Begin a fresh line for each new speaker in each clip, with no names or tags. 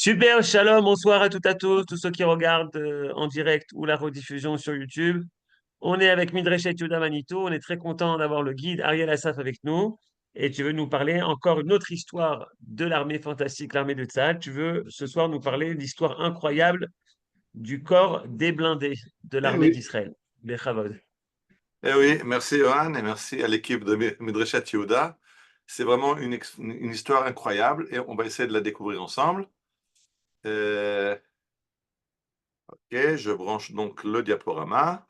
Super, shalom, bonsoir à tous ceux qui regardent en direct ou la rediffusion sur YouTube. On est avec Midreshet Yehuda Manito, on est très content d'avoir le guide Ariel Assaf avec nous. Et tu veux nous parler encore une autre histoire de l'armée fantastique, l'armée de Tzahal. Tu veux ce soir nous parler de l'histoire incroyable du corps des blindés de
Eh
l'armée
oui,
d'Israël. Bechavod.
eh oui, merci Johan et merci à l'équipe de Midreshat Yehuda. C'est vraiment une histoire incroyable et on va essayer de la découvrir ensemble. Euh, ok, je branche donc le diaporama.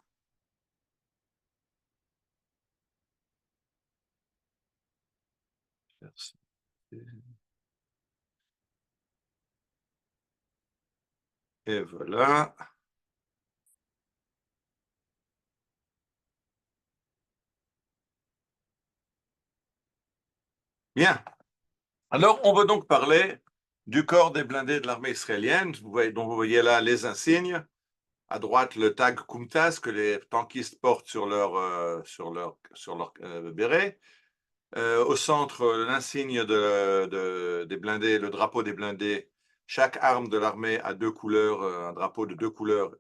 Et voilà. Bien. Alors, on va donc parler du corps des blindés de l'armée israélienne. Donc, vous voyez là les insignes. À droite, le tag Kumtas que les tankistes portent sur leur béret. Au centre, l'insigne des blindés, le drapeau des blindés. Chaque arme de l'armée a deux couleurs, un drapeau de deux couleurs,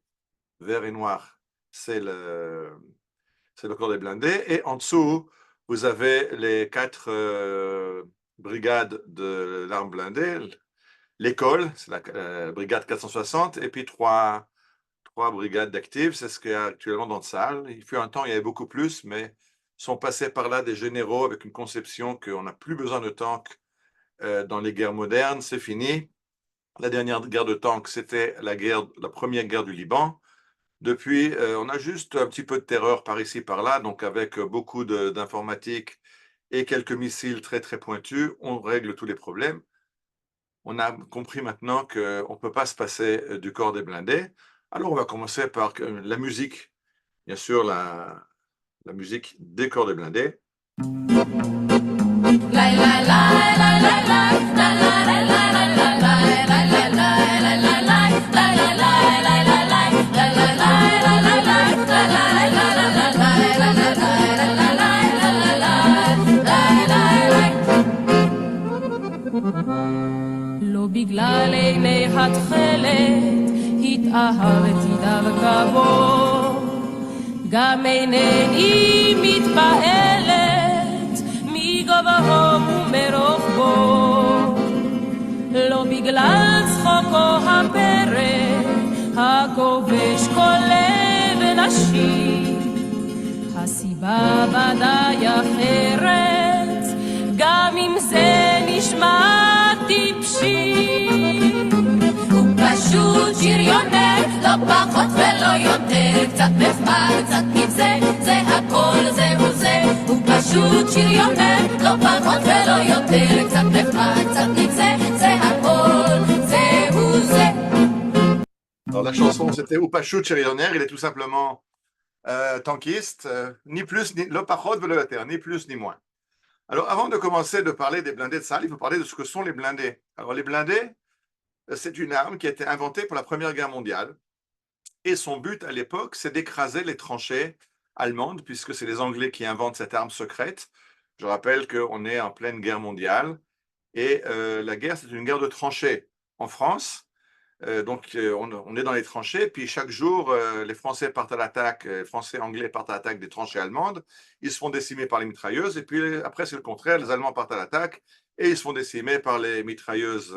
vert et noir. C'est le corps des blindés. Et en dessous, vous avez les quatre brigades de l'arme blindée. L'école, c'est la brigade 460, et puis trois brigades d'actifs, c'est ce qu'il y a actuellement dans le salle. Il fut un temps, il y avait beaucoup plus, mais sont passés par là des généraux avec une conception qu'on n'a plus besoin de tanks dans les guerres modernes, c'est fini. La dernière guerre de tanks, c'était la première guerre du Liban. Depuis, on a juste un petit peu de terreur par ici, par là, donc avec beaucoup d'informatique et quelques missiles très très pointus, on règle tous les problèmes. On a compris maintenant qu'on ne peut pas se passer du corps des blindés. Alors, on va commencer par la musique, bien sûr, la musique des corps des blindés.
לא בגלל עיני התכלת התאהבתי דווקא בו, גם אינני מתפעלת מגובהו ומרוחבו, לא בגלל צחוקו הפרא הכובש כל לב נשי, הסיבה ודאי אחרת, גם אם זה נשמע טיפשי. הוא פשוט שריונר, לא פחות ולא יותר, קצת נחמד, קצת נבזה, זה הכל זהו זה. הוא פשוט שריונר, לא פחות ולא יותר, קצת נחמד, קצת נבזה, זה הכל זהו זה.
Alors, la chanson, c'était Upashut Chérionner, il est tout simplement tankiste, ni plus, ni le pachot veut le terre, ni plus ni moins. Alors, avant de commencer de parler des blindés de Tzahal, il faut parler de ce que sont les blindés. Alors, les blindés, c'est une arme qui a été inventée pour la Première Guerre mondiale. Et son but à l'époque, c'est d'écraser les tranchées allemandes, puisque c'est les Anglais qui inventent cette arme secrète. Je rappelle qu'on est en pleine guerre mondiale. Et la guerre, c'est une guerre de tranchées en France. Donc, on est dans les tranchées, puis chaque jour, les Français partent à l'attaque, les Français anglais partent à l'attaque des tranchées allemandes, ils se font décimer par les mitrailleuses, et puis après, c'est le contraire, les Allemands partent à l'attaque, et ils se font décimer par les mitrailleuses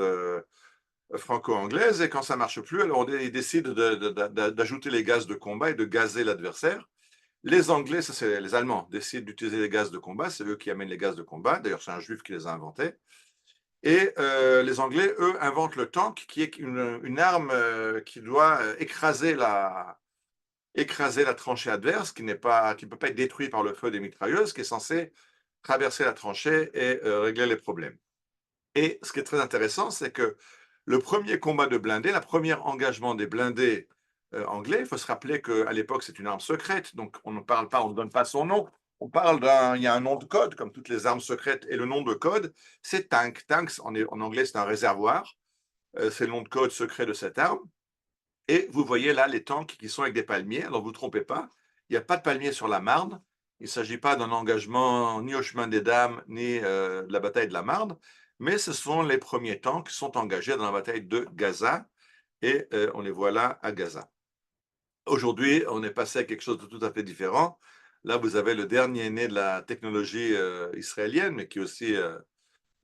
franco-anglaises, et quand ça ne marche plus, alors ils décident d'ajouter les gaz de combat et de gazer l'adversaire. Les Anglais, ça c'est les Allemands, décident d'utiliser les gaz de combat, c'est eux qui amènent les gaz de combat, d'ailleurs c'est un juif qui les a inventés. Et les Anglais, eux, inventent le tank, qui est une arme qui doit écraser la tranchée adverse, qui ne peut pas être détruite par le feu des mitrailleuses, qui est censée traverser la tranchée et régler les problèmes. Et ce qui est très intéressant, c'est que le premier combat de blindés, le premier engagement des blindés anglais, il faut se rappeler qu'à l'époque, c'est une arme secrète, donc on ne parle pas, on ne donne pas son nom. On parle il y a un nom de code, comme toutes les armes secrètes, et le nom de code, c'est tank. Tank, en anglais, c'est un réservoir. C'est le nom de code secret de cette arme. Et vous voyez là les tanks qui sont avec des palmiers. Alors, vous ne vous trompez pas, il n'y a pas de palmiers sur la Marne. Il ne s'agit pas d'un engagement ni au chemin des dames, ni de la bataille de la Marne, mais ce sont les premiers tanks qui sont engagés dans la bataille de Gaza, et on les voit là à Gaza. Aujourd'hui, on est passé à quelque chose de tout à fait différent. Là, vous avez le dernier né de la technologie israélienne, mais qui est aussi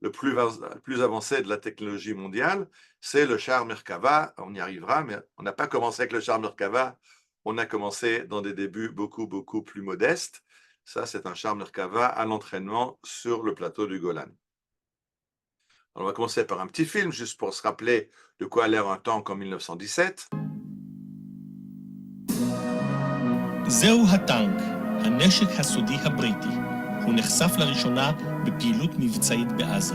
le plus avancé de la technologie mondiale, c'est le char Merkava. On y arrivera, mais on n'a pas commencé avec le char Merkava. On a commencé dans des débuts beaucoup, beaucoup plus modestes. Ça, c'est un char Merkava à l'entraînement sur le plateau du Golan. Alors, on va commencer par un petit film, juste pour se rappeler de quoi a l'air un tank en 1917.
זהו הטנק, הנשק הסודי הבריטי. הוא נחשף לראשונה בפעילות מבצעית בעזה.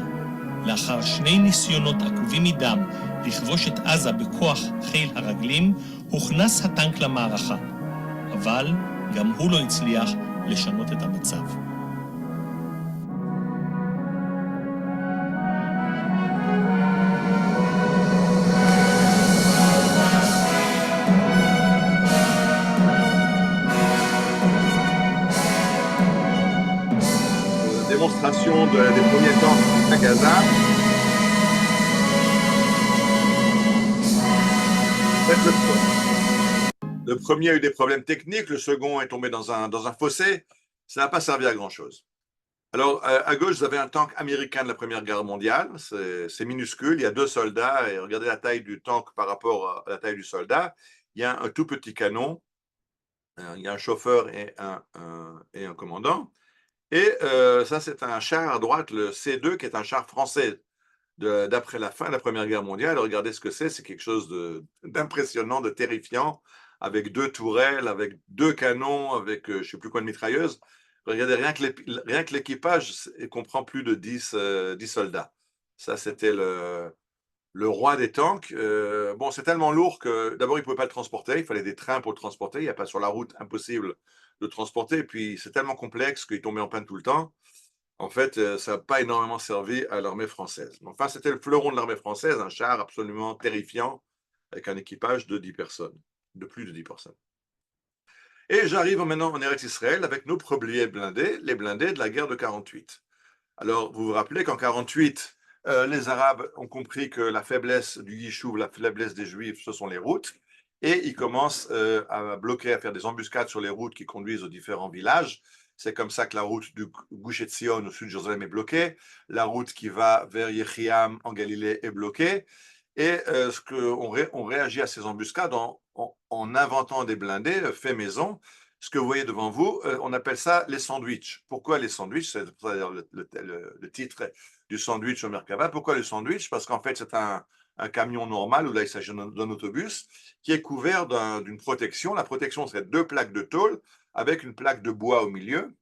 לאחר 2 ניסיונות עקובים מדם לכבוש את עזה בכוח חיל הרגלים, הוכנס הטנק למערכה. אבל גם הוא לא הצליח לשנות את המצב.
Démonstration des premiers tanks à Gaza. Le premier a eu des problèmes techniques, le second est tombé dans un fossé. Ça n'a pas servi à grand-chose. Alors, à gauche, vous avez un tank américain de la Première Guerre mondiale. C'est minuscule, il y a 2 soldats, et regardez la taille du tank par rapport à la taille du soldat. Il y a un tout petit canon, il y a un chauffeur et un commandant. Et ça, c'est un char à droite, le C2, qui est un char français d'après la fin de la Première Guerre mondiale. Regardez ce que c'est quelque chose d'impressionnant, de terrifiant, avec 2 tourelles, avec 2 canons, avec je ne sais plus quoi de mitrailleuses. Regardez, rien que l'équipage comprend plus de 10 soldats. Ça, c'était le roi des tanks. Bon, c'est tellement lourd que d'abord, il ne pouvait pas le transporter, il fallait des trains pour le transporter, il n'y a pas sur la route, impossible de le transporter, et puis c'est tellement complexe qu'il tombait en panne tout le temps. En fait, ça n'a pas énormément servi à l'armée française. Enfin, c'était le fleuron de l'armée française, un char absolument terrifiant, avec un équipage de 10 personnes, de plus de 10 personnes. Et j'arrive maintenant en Eretz Israël avec nos premiers blindés, les blindés de la guerre de 48. Alors, vous vous rappelez qu'en 48, les Arabes ont compris que la faiblesse du Yishuv, la faiblesse des Juifs, ce sont les routes, et ils commencent à bloquer, à faire des embuscades sur les routes qui conduisent aux différents villages. C'est comme ça que la route du Gush Etzion au sud de Jérusalem est bloquée, la route qui va vers Yechiam en Galilée est bloquée, et on réagit à ces embuscades en inventant des blindés faits maison. Ce que vous voyez devant vous, on appelle ça les sandwichs. Pourquoi les sandwichs? C'est le titre du sandwich au Merkava. Pourquoi les sandwichs? Parce qu'en fait, c'est un camion normal, ou là, il s'agit d'un autobus, qui est couvert d'une protection. La protection serait 2 plaques de tôle avec une plaque de bois au milieu,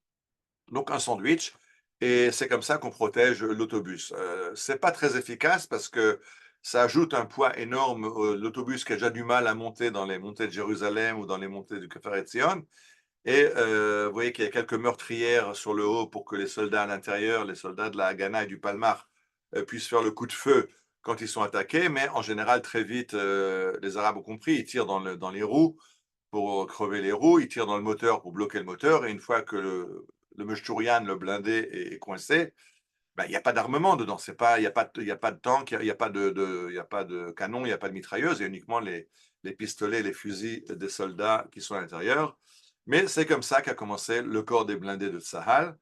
donc un sandwich, et c'est comme ça qu'on protège l'autobus. C'est pas très efficace parce que ça ajoute un poids énorme. L'autobus qui a déjà du mal à monter dans les montées de Jérusalem ou dans les montées du Kefer Etzion. Et vous voyez qu'il y a quelques meurtrières sur le haut pour que les soldats à l'intérieur, les soldats de la Haganah et du Palmar, puissent faire le coup de feu quand ils sont attaqués. Mais en général, très vite, les Arabes ont compris, ils tirent dans les roues pour crever les roues, ils tirent dans le moteur pour bloquer le moteur. Et une fois que le Meshtourian, le blindé, est coincé, ben, il n'y a pas d'armement dedans. Il n'y a pas de tank, il n'y a pas de canon, il n'y a pas de mitrailleuse. Il y a uniquement les pistolets, les fusils des soldats qui sont à l'intérieur. Mais c'est comme ça qu'a commencé le corps des blindés de Tsahal.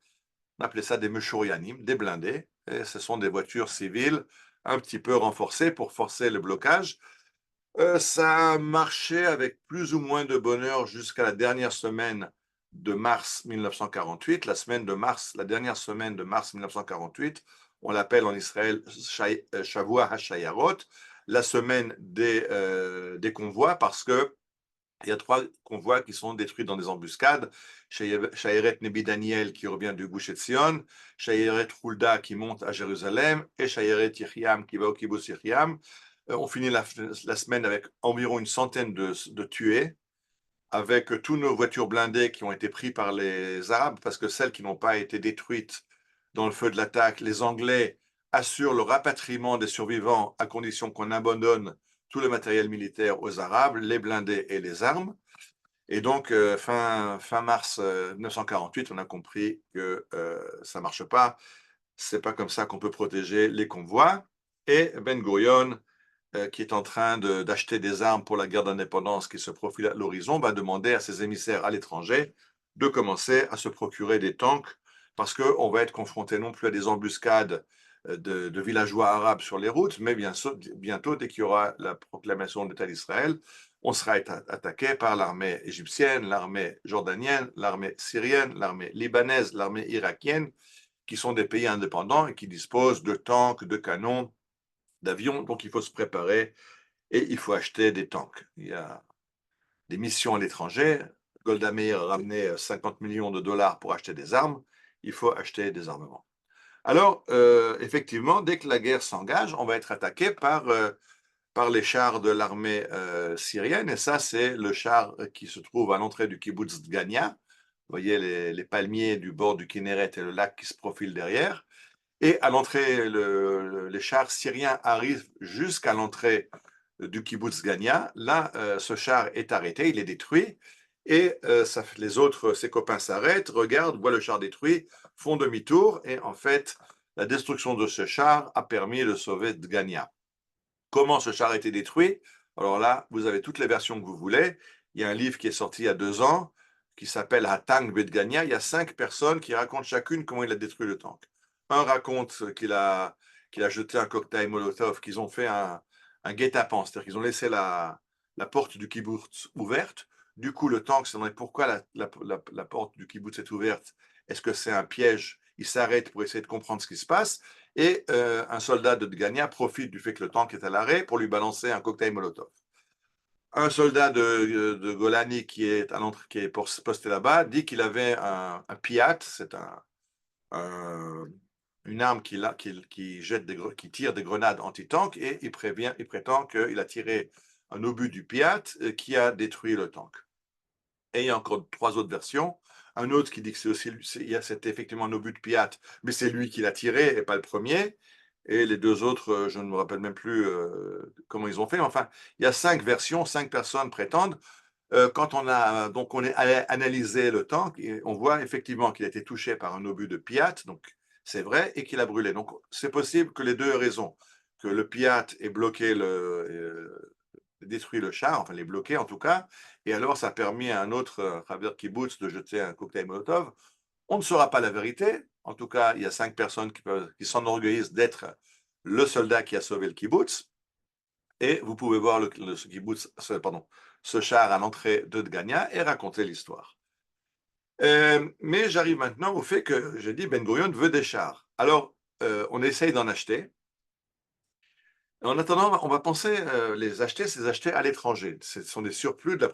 On appelait ça des Meshourianim, des blindés. Et ce sont des voitures civiles un petit peu renforcées pour forcer le blocage. Ça a marché avec plus ou moins de bonheur jusqu'à la dernière semaine de mars 1948. La dernière semaine de mars 1948, on l'appelle en Israël Shavua HaShayarot, la semaine des convois, parce que il y a 3 convois qui sont détruits dans des embuscades. Shayeret Nebi Daniel qui revient du Gush Etzion, Shayeret Hulda qui monte à Jérusalem et Shayeret Yechiam qui va au Kibbutz Yechiam. On finit la semaine avec environ une centaine de tués, avec tous nos voitures blindées qui ont été prises par les Arabes, parce que celles qui n'ont pas été détruites dans le feu de l'attaque, les Anglais assurent le rapatriement des survivants à condition qu'on abandonne tout le matériel militaire aux Arabes, les blindés et les armes. Et donc, fin mars 1948, on a compris que ça ne marche pas. C'est pas comme ça qu'on peut protéger les convois. Et Ben Gurion, qui est en train d'acheter des armes pour la guerre d'indépendance qui se profile à l'horizon, va demander à ses émissaires à l'étranger de commencer à se procurer des tanks parce qu'on va être confronté non plus à des embuscades de villageois arabes sur les routes, mais bientôt, dès qu'il y aura la proclamation de l'État d'Israël, on sera attaqué par l'armée égyptienne, l'armée jordanienne, l'armée syrienne, l'armée libanaise, l'armée irakienne, qui sont des pays indépendants et qui disposent de tanks, de canons, d'avions. Donc il faut se préparer et il faut acheter des tanks. Il y a des missions à l'étranger. Golda Meir a ramené 50 millions de dollars pour acheter des armes. Il faut acheter des armements. Alors, effectivement, dès que la guerre s'engage, on va être attaqué par les chars de l'armée syrienne. Et ça, c'est le char qui se trouve à l'entrée du kibbutz Dgania. Vous voyez les palmiers du bord du Kinneret et le lac qui se profilent derrière. Et à l'entrée, les chars syriens arrivent jusqu'à l'entrée du kibbutz Gania. Là, ce char est arrêté, il est détruit. Et ses copains s'arrêtent, regardent, voient le char détruit, font demi-tour. Et en fait, la destruction de ce char a permis de sauver Dgania. Comment ce char a été détruit? Alors là, vous avez toutes les versions que vous voulez. Il y a un livre qui est sorti il y a 2 ans qui s'appelle Hatank Bedgania. Il y a 5 personnes qui racontent chacune comment il a détruit le tank. Un raconte qu'il a jeté un cocktail Molotov, qu'ils ont fait un guet-apens, c'est-à-dire qu'ils ont laissé la porte du kibbutz ouverte. Du coup, le tank se demandait pourquoi la porte du kibbutz est ouverte. Est-ce que c'est un piège? Il s'arrête pour essayer de comprendre ce qui se passe. Et un soldat de Dgania profite du fait que le tank est à l'arrêt pour lui balancer un cocktail Molotov. Un soldat de Golani qui est posté là-bas dit qu'il avait un Piat, c'est une arme qui tire des grenades anti-tank, et il prétend qu'il a tiré un obus du Piat qui a détruit le tank. Et il y a encore 3 autres versions. Un autre qui dit que c'était effectivement un obus de Piat, mais c'est lui qui l'a tiré et pas le premier. Et les 2 autres, je ne me rappelle même plus comment ils ont fait. Enfin, il y a 5 versions, 5 personnes prétendent. Quand on est allé analyser le tank, on voit effectivement qu'il a été touché par un obus de Piat, donc c'est vrai, et qu'il a brûlé. Donc c'est possible que les 2 aient raison, que le Piat ait bloqué détruit le char, enfin les bloqué en tout cas, et alors ça a permis à un autre Haver Kibbutz de jeter un cocktail Molotov. On ne saura pas la vérité. En tout cas, il y a 5 personnes qui s'enorgueillissent d'être le soldat qui a sauvé le kibbutz. Et vous pouvez voir ce char à l'entrée de Dgania et raconter l'histoire. Mais j'arrive maintenant au fait que j'ai dit Ben Gurion veut des chars. Alors, on essaye d'en acheter. En attendant, on va penser les acheter à l'étranger. Ce sont des surplus de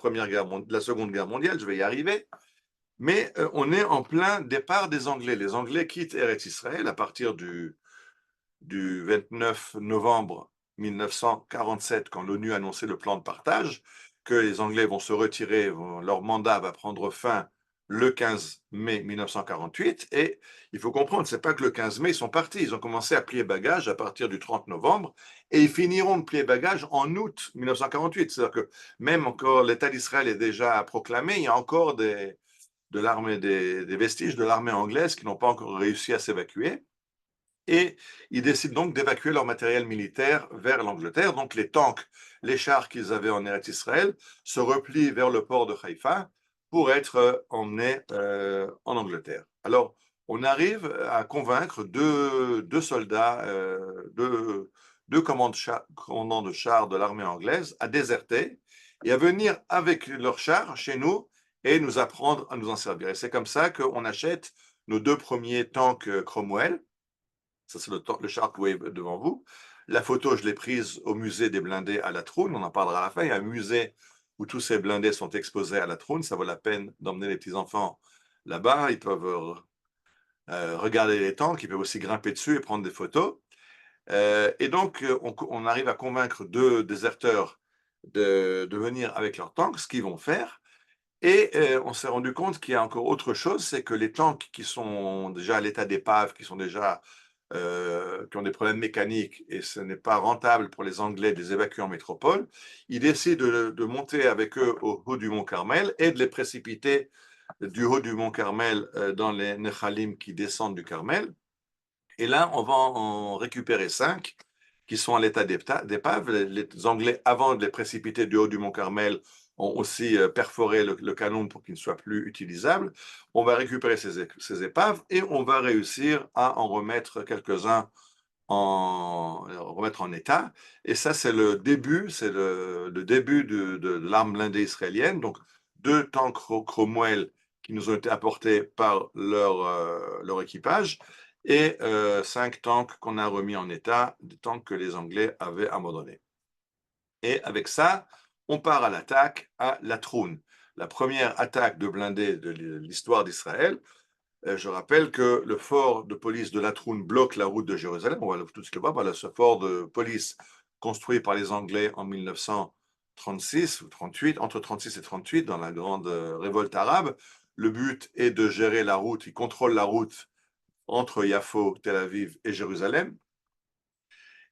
la Seconde Guerre mondiale, je vais y arriver. Mais on est en plein départ des Anglais. Les Anglais quittent Eretz Israël à partir du 29 novembre 1947, quand l'ONU a annoncé le plan de partage, que les Anglais vont se retirer, leur mandat va prendre fin le 15 mai 1948. Et il faut comprendre, c'est pas que le 15 mai, ils sont partis. Ils ont commencé à plier bagages à partir du 30 novembre et ils finiront de plier bagages en août 1948. C'est-à-dire que même encore l'État d'Israël est déjà proclamé, il y a encore des vestiges de l'armée anglaise qui n'ont pas encore réussi à s'évacuer. Et ils décident donc d'évacuer leur matériel militaire vers l'Angleterre. Donc les tanks, les chars qu'ils avaient en Eretz Israël se replient vers le port de Haïfa pour être emmenés en Angleterre. Alors, on arrive à convaincre deux soldats, deux commandants de chars de l'armée anglaise à déserter et à venir avec leurs chars chez nous et nous apprendre à nous en servir. Et c'est comme ça qu'on achète nos 2 premiers tanks Cromwell. Ça, c'est le char que vous voyez devant vous. La photo, je l'ai prise au musée des blindés à La Troune. On en parlera à la fin. Il y a un musée où tous ces blindés sont exposés à La Troune. Ça vaut la peine d'emmener les petits-enfants là-bas. Ils peuvent regarder les tanks. Ils peuvent aussi grimper dessus et prendre des photos. Et donc, on arrive à convaincre 2 déserteurs de venir avec leurs tanks, ce qu'ils vont faire. Et on s'est rendu compte qu'il y a encore autre chose, c'est que les tanks qui sont déjà à l'état d'épave, qui ont des problèmes mécaniques, et ce n'est pas rentable pour les Anglais de les évacuer en métropole, ils décident de monter avec eux au haut du mont Carmel et de les précipiter du haut du mont Carmel dans les Nechalim qui descendent du Carmel. Et là, on va en récupérer 5 qui sont à l'état d'épave. Les Anglais, avant de les précipiter du haut du Mont Carmel, ont aussi perforé le canon pour qu'il ne soit plus utilisable. On va récupérer ces épaves et on va réussir à en remettre quelques-uns remettre en état. Et ça, c'est le début, de l'arme blindée israélienne. Donc, 2 tanks Cromwell qui nous ont été apportés par leur équipage et 5 tanks qu'on a remis en état, des tanks que les Anglais avaient abandonnés. Et avec ça, on part à l'attaque à Latroun, la première attaque de blindés de l'histoire d'Israël. Je rappelle que le fort de police de Latroun bloque la route de Jérusalem. On va tout ce qu'il voit. Ce fort de police construit par les Anglais en 1936 ou 38, entre 36 et 38, dans la grande révolte arabe. Le but est de gérer la route. Il contrôle la route entre Yafo, Tel Aviv et Jérusalem.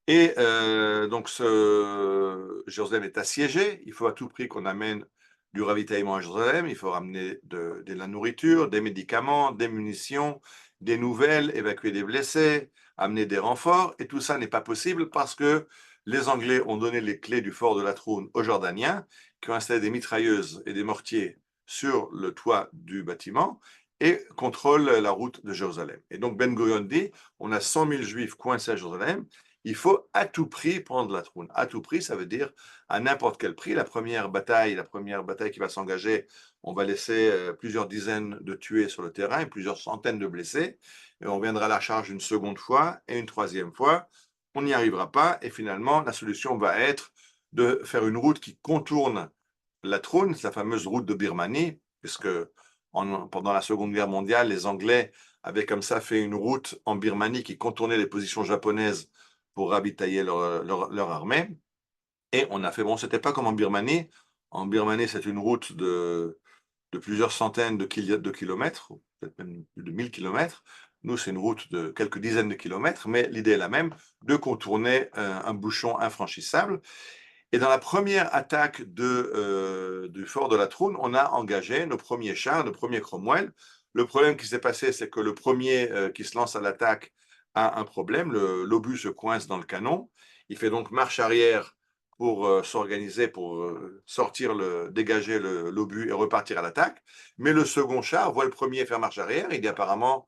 Et donc, Jérusalem est assiégée. Il faut à tout prix qu'on amène du ravitaillement à Jérusalem. Il faut ramener de la nourriture, des médicaments, des munitions, des nouvelles, évacuer des blessés, amener des renforts. Et tout ça n'est pas possible parce que les Anglais ont donné les clés du fort de Latroun aux Jordaniens, qui ont installé des mitrailleuses et des mortiers sur le toit du bâtiment et contrôlent la route de Jérusalem. Et donc Ben Gurion dit, on a 100 000 Juifs coincés à Jérusalem. Il faut à tout prix prendre Latroun. À tout prix, ça veut dire à n'importe quel prix. La première bataille qui va s'engager, on va laisser plusieurs dizaines de tués sur le terrain et plusieurs centaines de blessés. Et on viendra à la charge une seconde fois et une troisième fois. On n'y arrivera pas. Et finalement, la solution va être de faire une route qui contourne Latroun, la fameuse route de Birmanie, puisque pendant la Seconde Guerre mondiale, les Anglais avaient comme ça fait une route en Birmanie qui contournait les positions japonaises pour ravitailler leur armée. Et on a fait, bon, c'était pas comme en Birmanie. En Birmanie, c'est une route de plusieurs centaines de kilomètres, peut-être même plus de 1000 kilomètres. Nous, c'est une route de quelques dizaines de kilomètres, mais l'idée est la même, de contourner un bouchon infranchissable. Et dans la première attaque du fort de Latroun, on a engagé nos premiers chars, nos premiers Cromwell. Le problème qui s'est passé, c'est que le premier qui se lance à l'attaque a un problème. L'obus se coince dans le canon. Il fait donc marche arrière pour s'organiser, pour dégager l'obus et repartir à l'attaque. Mais le second char voit le premier faire marche arrière. Il dit apparemment,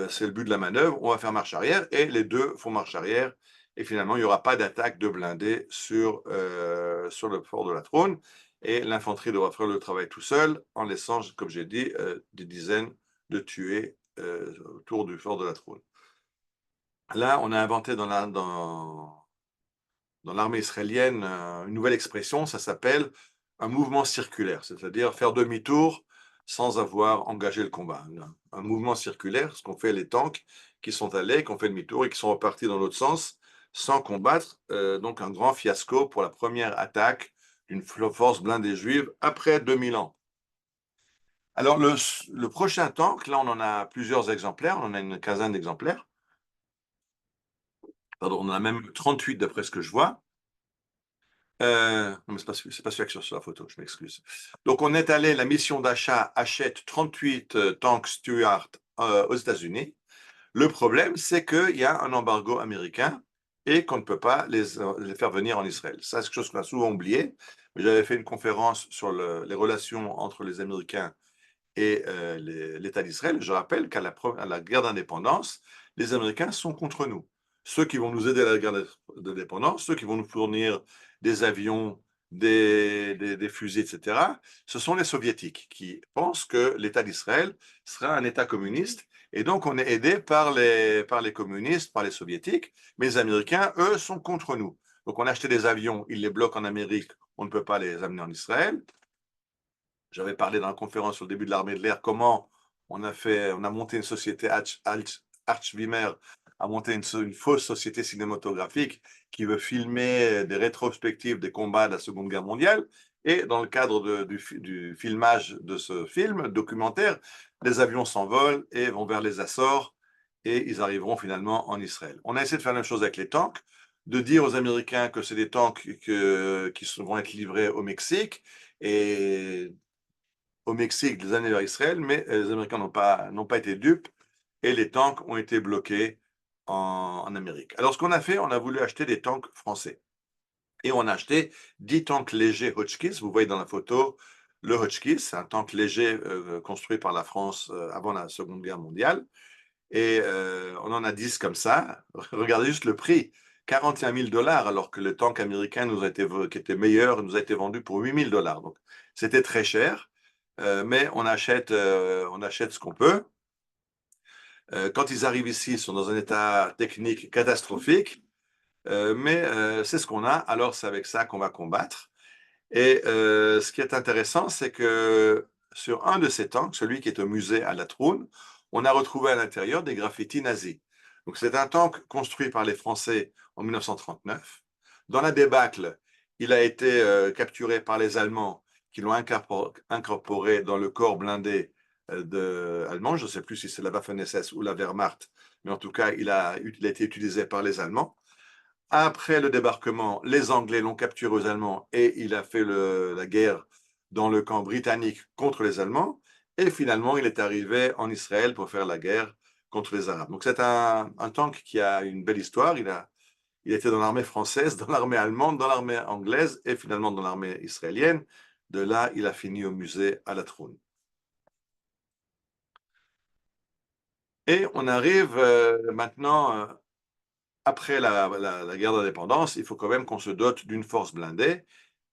c'est le but de la manœuvre, on va faire marche arrière. Et les deux font marche arrière. Et finalement, il n'y aura pas d'attaque de blindés sur le fort de Latroun. Et l'infanterie devra faire le travail tout seul, en laissant, comme j'ai dit, des dizaines de tués autour du fort de Latroun. Là, on a inventé dans l'armée israélienne une nouvelle expression, ça s'appelle un mouvement circulaire, c'est-à-dire faire demi-tour sans avoir engagé le combat. Un mouvement circulaire, ce qu'ont fait les tanks qui sont allés, qui ont fait demi-tour et qui sont repartis dans l'autre sens sans combattre. Donc un grand fiasco pour la première attaque d'une force blindée juive après 2000 ans. Alors le prochain tank, là on en a plusieurs exemplaires, on en a une quinzaine d'exemplaires. Pardon, on en a même 38 d'après ce que je vois. Non, mais c'est pas celui-là que sur la photo, je m'excuse. Donc on est allé, la mission d'achat achète 38 tanks Stuart aux États-Unis. Le problème, c'est qu'il y a un embargo américain et qu'on ne peut pas les faire venir en Israël. Ça, c'est quelque chose qu'on a souvent oublié. J'avais fait une conférence sur les relations entre les Américains et l'État d'Israël. Je rappelle qu'à la guerre d'indépendance, les Américains sont contre nous. Ceux qui vont nous aider à la guerre d'indépendance, ceux qui vont nous fournir des avions, des fusils, etc., ce sont les Soviétiques qui pensent que l'État d'Israël sera un État communiste. Et donc, on est aidé par les communistes, par les Soviétiques, mais les Américains, eux, sont contre nous. Donc, on a acheté des avions, ils les bloquent en Amérique, on ne peut pas les amener en Israël. J'avais parlé dans la conférence au début de l'armée de l'air comment on a monté une société, Arch Wimmer a monté une fausse société cinématographique qui veut filmer des rétrospectives des combats de la Seconde Guerre mondiale. Et dans le cadre du filmage de ce film documentaire, les avions s'envolent et vont vers les Açores et ils arriveront finalement en Israël. On a essayé de faire la même chose avec les tanks, de dire aux Américains que c'est des tanks qui vont être livrés au Mexique et au Mexique, des années vers Israël, mais les Américains n'ont pas été dupes et les tanks ont été bloqués en Amérique. Alors, ce qu'on a fait, on a voulu acheter des tanks français. Et on a acheté 10 tanks légers Hotchkiss. Vous voyez dans la photo le Hotchkiss, c'est un tank léger construit par la France avant la Seconde Guerre mondiale. Et on en a 10 comme ça. Regardez juste le prix, 41 000 $, alors que le tank américain qui était meilleur nous a été vendu pour 8 000 $. Donc, c'était très cher, mais on achète ce qu'on peut. Quand ils arrivent ici, ils sont dans un état technique catastrophique, mais c'est ce qu'on a, alors c'est avec ça qu'on va combattre. Et ce qui est intéressant, c'est que sur un de ces tanks, celui qui est au musée à Latroun, on a retrouvé à l'intérieur des graffitis nazis. Donc c'est un tank construit par les Français en 1939. Dans la débâcle, il a été capturé par les Allemands qui l'ont incorporé dans le corps blindé allemand. Je ne sais plus si c'est la Waffen-SS ou la Wehrmacht, mais en tout cas, il a été utilisé par les Allemands. Après le débarquement, les Anglais l'ont capturé aux Allemands et il a fait la guerre dans le camp britannique contre les Allemands. Et finalement, il est arrivé en Israël pour faire la guerre contre les Arabes. Donc c'est un tank qui a une belle histoire. Il était dans l'armée française, dans l'armée allemande, dans l'armée anglaise et finalement dans l'armée israélienne. De là, il a fini au musée à Latroun. Et on arrive maintenant... après la guerre d'indépendance, il faut quand même qu'on se dote d'une force blindée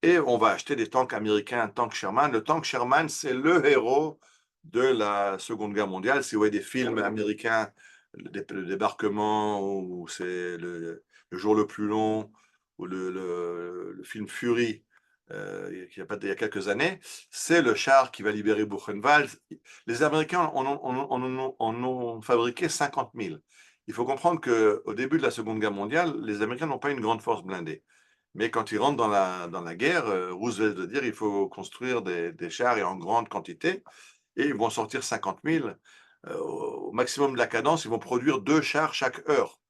et on va acheter des tanks américains, un tank Sherman. Le tank Sherman, c'est le héros de la Seconde Guerre mondiale. Si vous voyez des films américains, le débarquement, ou c'est le jour le plus long, ou le film Fury, il y a quelques années, c'est le char qui va libérer Buchenwald. Les Américains en ont fabriqué 50 000. Il faut comprendre qu'au début de la Seconde Guerre mondiale, les Américains n'ont pas une grande force blindée. Mais quand ils rentrent dans la guerre, Roosevelt veut dire qu'il faut construire des chars et en grande quantité, et ils vont sortir 50 000. Au maximum de la cadence, ils vont produire 2 chars chaque heure.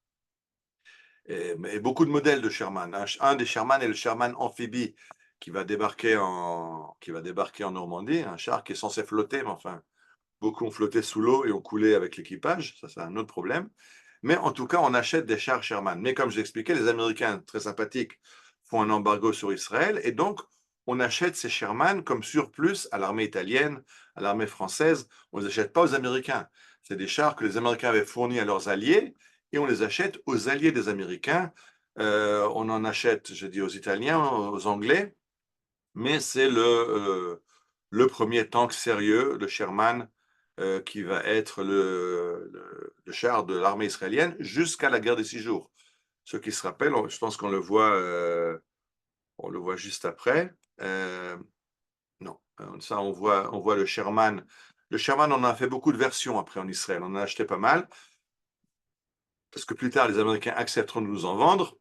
Et beaucoup de modèles de Sherman. Un des Sherman est le Sherman amphibie qui va débarquer en Normandie, un char qui est censé flotter, mais enfin, beaucoup ont flotté sous l'eau et ont coulé avec l'équipage. Ça, c'est un autre problème. Mais en tout cas, on achète des chars Sherman. Mais comme je l'expliquais, les Américains, très sympathiques, font un embargo sur Israël. Et donc, on achète ces Sherman comme surplus à l'armée italienne, à l'armée française. On ne les achète pas aux Américains. C'est des chars que les Américains avaient fournis à leurs alliés et on les achète aux alliés des Américains. On en achète, je dis, aux Italiens, aux Anglais. Mais c'est le premier tank sérieux, le Sherman, qui va être le char de l'armée israélienne jusqu'à la guerre des 6 jours. Ceux qui se rappellent, je pense qu'on le voit juste après. Non, ça on voit le Sherman. Le Sherman, on a fait beaucoup de versions après en Israël. On en a acheté pas mal parce que plus tard les Américains accepteront de nous en vendre.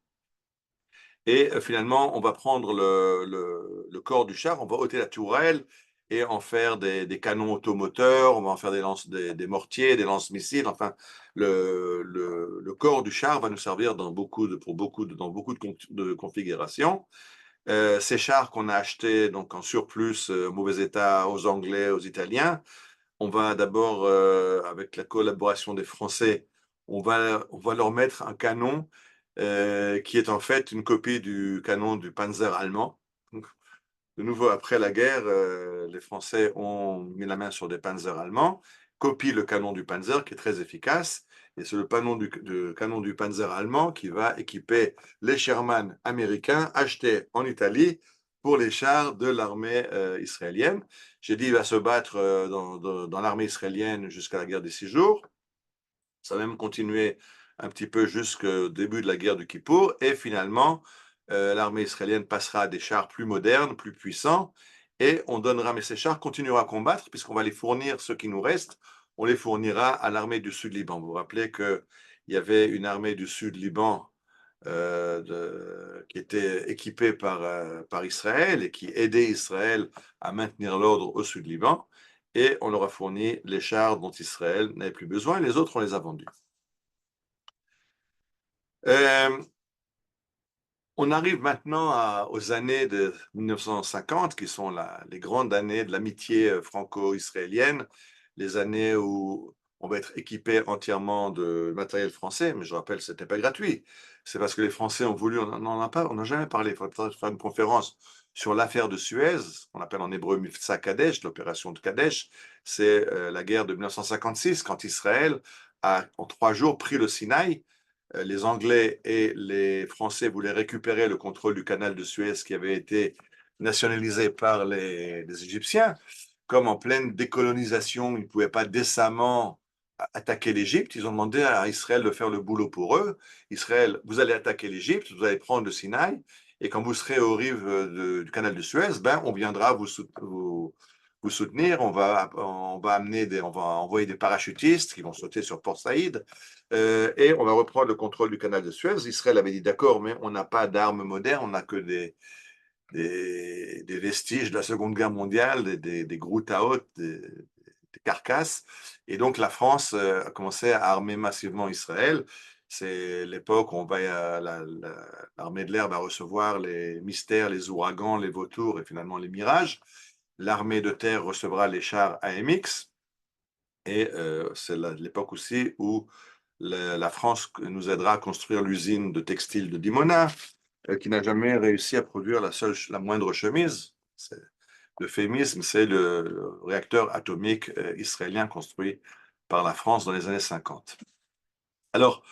Et finalement, on va prendre le corps du char, on va ôter la tourelle et en faire des canons automoteurs, on va en faire des mortiers, des lance-missiles. Enfin, le corps du char va nous servir dans beaucoup de configurations. Ces chars qu'on a achetés donc en surplus, mauvais état, aux Anglais, aux Italiens, on va d'abord, avec la collaboration des Français, on va leur mettre un canon qui est en fait une copie du canon du Panzer allemand. Donc, de nouveau, après la guerre, les Français ont mis la main sur des Panzers allemands, copient le canon du Panzer qui est très efficace, et c'est le canon du Panzer allemand qui va équiper les Sherman américains achetés en Italie pour les chars de l'armée israélienne. J'ai dit, il va se battre dans l'armée israélienne jusqu'à la guerre des 6 jours. Ça va même continuer un petit peu jusqu'au début de la guerre du Kippour, et finalement, l'armée israélienne passera à des chars plus modernes, plus puissants, et mais ces chars continueront à combattre, puisqu'on va les fournir, ceux qui nous restent, on les fournira à l'armée du Sud-Liban. Vous vous rappelez qu'il y avait une armée du Sud-Liban qui était équipée par Israël et qui aidait Israël à maintenir l'ordre au Sud-Liban, et on leur a fourni les chars dont Israël n'avait plus besoin, et les autres, on les a vendus. On arrive maintenant aux années de 1950, qui sont les grandes années de l'amitié franco-israélienne, les années où on va être équipé entièrement de matériel français, mais je rappelle, ce n'était pas gratuit. C'est parce que les Français ont voulu, on n'a jamais parlé, il faudrait faire une conférence sur l'affaire de Suez, qu'on appelle en hébreu Mifsa Kadesh, l'opération de Kadesh. C'est la guerre de 1956, quand Israël a, en 3 jours, pris le Sinaï. Les Anglais et les Français voulaient récupérer le contrôle du canal de Suez qui avait été nationalisé par les Égyptiens. Comme en pleine décolonisation, ils ne pouvaient pas décemment attaquer l'Égypte, ils ont demandé à Israël de faire le boulot pour eux. Israël, vous allez attaquer l'Égypte, vous allez prendre le Sinaï, et quand vous serez aux rives du canal de Suez, ben, on viendra vous soutenir, on va envoyer des parachutistes qui vont sauter sur Port Saïd, et on va reprendre le contrôle du canal de Suez. Israël avait dit d'accord, mais on n'a pas d'armes modernes, on n'a que des vestiges de la Seconde Guerre mondiale, des groutes à haute, des carcasses. Et donc la France a commencé à armer massivement Israël. C'est l'époque où l'armée de l'air va recevoir les Mystères, les ouragans, les vautours et finalement les mirages. L'armée de terre recevra les chars AMX. Et c'est l'époque aussi où la France nous aidera à construire l'usine de textile de Dimona, qui n'a jamais réussi à produire la moindre chemise. L'euphémisme, c'est le réacteur atomique israélien construit par la France dans les années 50. Alors,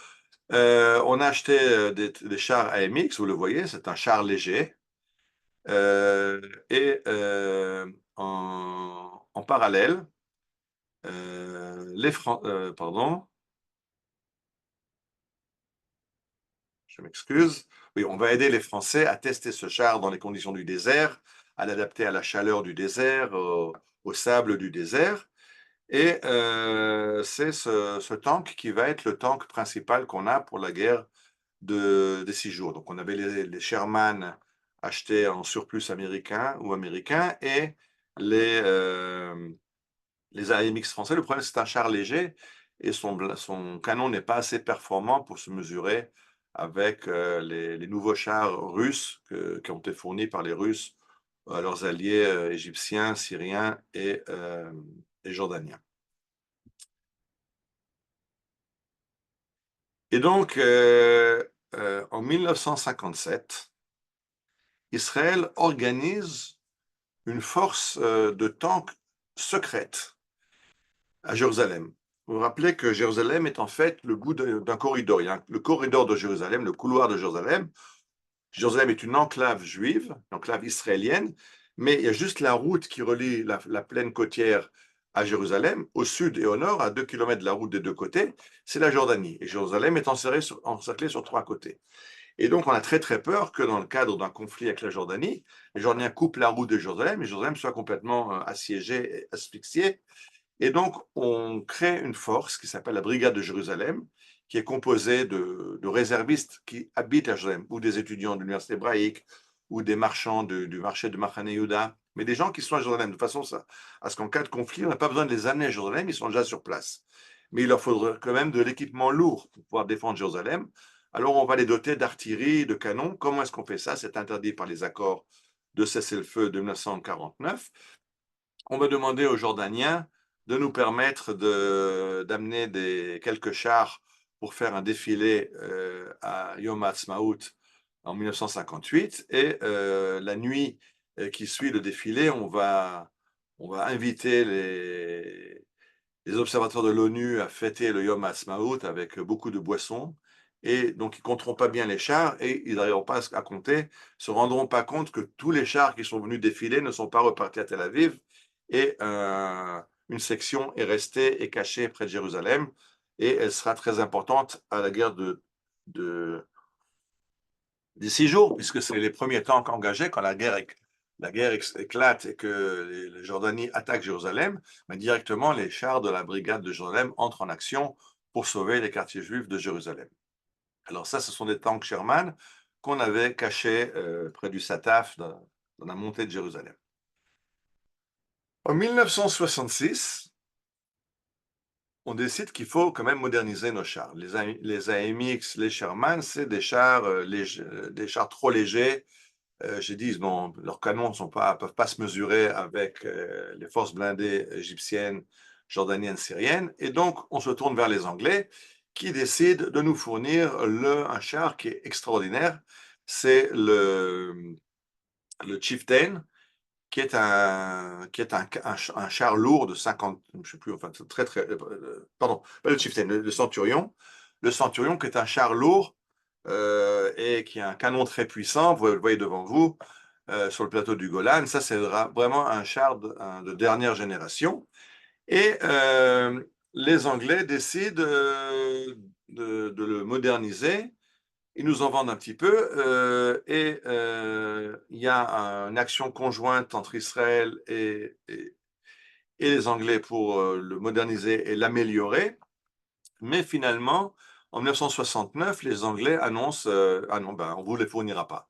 on a acheté des chars AMX, vous le voyez, c'est un char léger. Et en parallèle, pardon, je m'excuse. Oui, on va aider les Français à tester ce char dans les conditions du désert, à l'adapter à la chaleur du désert, au sable du désert. Et c'est ce tank qui va être le tank principal qu'on a pour la guerre des 6 jours. Donc on avait les Sherman achetés en surplus américain et les AMX français. Le problème, c'est un char léger et son canon n'est pas assez performant pour se mesurer avec les nouveaux chars russes qui ont été fournis par les Russes à leurs alliés égyptiens, syriens et jordaniens. Et donc, en 1957, Israël organise une force de tanks secrète à Jérusalem. Vous vous rappelez que Jérusalem est en fait le bout d'un corridor. Il y a le corridor de Jérusalem, le couloir de Jérusalem. Jérusalem est une enclave juive, une enclave israélienne, mais il y a juste la route qui relie la plaine côtière à Jérusalem, au sud et au nord, à 2 km de la route des deux côtés, c'est la Jordanie. Et Jérusalem est encerclée sur 3 côtés. Et donc, on a très très peur que dans le cadre d'un conflit avec la Jordanie, les Jordaniens coupent la route de Jérusalem et Jérusalem soit complètement assiégée et asphyxiée. Et donc, on crée une force qui s'appelle la Brigade de Jérusalem, qui est composée de réservistes qui habitent à Jérusalem, ou des étudiants de l'université hébraïque, ou des marchands du marché de Machane Yehuda, mais des gens qui sont à Jérusalem, de façon à ce qu'en cas de conflit, on n'a pas besoin de les amener à Jérusalem, ils sont déjà sur place. Mais il leur faudrait quand même de l'équipement lourd pour pouvoir défendre Jérusalem. Alors, on va les doter d'artillerie, de canons. Comment est-ce qu'on fait ça? C'est interdit par les accords de cessez-le-feu de 1949. On va demander aux Jordaniens de nous permettre d'amener quelques chars pour faire un défilé à Yom HaAtzmaut en 1958. Et la nuit qui suit le défilé, on va inviter les observateurs de l'ONU à fêter le Yom HaAtzmaut avec beaucoup de boissons. Et donc, ils ne compteront pas bien les chars et ils n'arriveront pas à compter, se rendront pas compte que tous les chars qui sont venus défiler ne sont pas repartis à Tel Aviv. Et une section est restée et cachée près de Jérusalem, et elle sera très importante à la guerre des 6 jours, puisque c'est les premiers tanks engagés quand la guerre éclate et que la Jordanie attaque Jérusalem, mais directement les chars de la brigade de Jérusalem entrent en action pour sauver les quartiers juifs de Jérusalem. Alors ça, ce sont des tanks Sherman qu'on avait cachés près du Sataf dans la montée de Jérusalem. En 1966, on décide qu'il faut quand même moderniser nos chars. Les AMX, les Sherman, c'est des chars trop légers. J'ai dit, leurs canons ne peuvent pas se mesurer avec les forces blindées égyptiennes jordanienne, syrienne. Et donc, on se tourne vers les Anglais qui décident de nous fournir un char qui est extraordinaire. C'est le Chieftain, qui est un char lourd de 50, je ne sais plus, enfin, pardon, pas le Chieftain, le Centurion. Le Centurion qui est un char lourd et qui a un canon très puissant, vous le voyez devant vous, sur le plateau du Golan. Ça, c'est vraiment un char de dernière génération. Et les Anglais décident de le moderniser. Ils nous en vendent un petit peu et il y a une action conjointe entre Israël et les Anglais pour le moderniser et l'améliorer. Mais finalement, en 1969, les Anglais annoncent ah non, ben, on ne vous les fournira pas.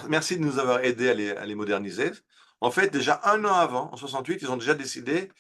Merci de nous avoir aidés à les moderniser. En fait, déjà un an avant, en 68, ils ont déjà décidé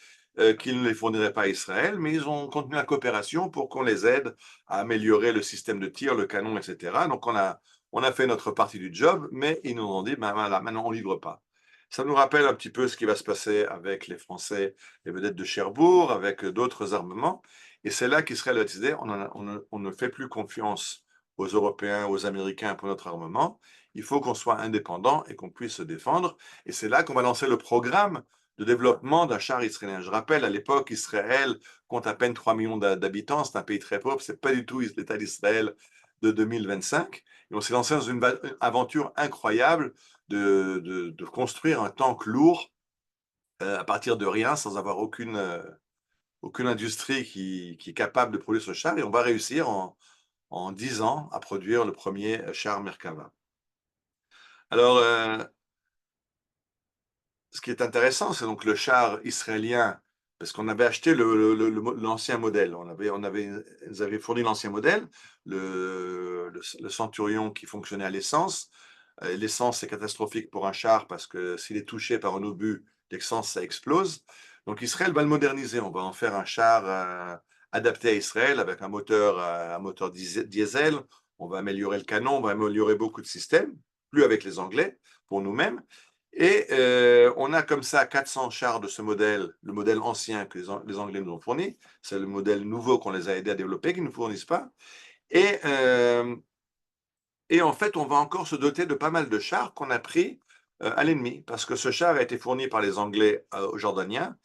qu'ils ne les fourniraient pas à Israël, mais ils ont continué la coopération pour qu'on les aide à améliorer le système de tir, le canon, etc. Donc, on a fait notre partie du job, mais ils nous ont dit, ben voilà, maintenant on ne livre pas. Ça nous rappelle un petit peu ce qui va se passer avec les Français, les vedettes de Cherbourg, avec d'autres armements. Et c'est là qu'Israël a décidé, on ne fait plus confiance aux Européens, aux Américains pour notre armement. Il faut qu'on soit indépendant et qu'on puisse se défendre. Et c'est là qu'on va lancer le programme de développement d'un char israélien. Je rappelle, à l'époque, Israël compte à peine 3 millions d'habitants. C'est un pays très pauvre. Ce n'est pas du tout l'État d'Israël de 2025. Et on s'est lancé dans une aventure incroyable de construire un tank lourd à partir de rien, sans avoir aucune industrie qui est capable de produire ce char. Et on va réussir en 10 ans à produire le premier char Merkava. Alors, ce qui est intéressant, c'est donc le char israélien, parce qu'on avait acheté l'ancien modèle. Ils avaient fourni l'ancien modèle, le Centurion qui fonctionnait à l'essence. L'essence, c'est catastrophique pour un char parce que s'il est touché par un obus, l'essence, ça explose. Donc Israël va le moderniser. On va en faire un char adapté à Israël avec un moteur diesel. On va améliorer le canon, on va améliorer beaucoup de systèmes, plus avec les Anglais, pour nous-mêmes. Et on a comme ça 400 chars de ce modèle, le modèle ancien que les Anglais nous ont fourni. C'est le modèle nouveau qu'on les a aidés à développer, qu'ils ne nous fournissent pas. Et en fait, on va encore se doter de pas mal de chars qu'on a pris à l'ennemi, parce que ce char a été fourni par les Anglais aux Jordaniens.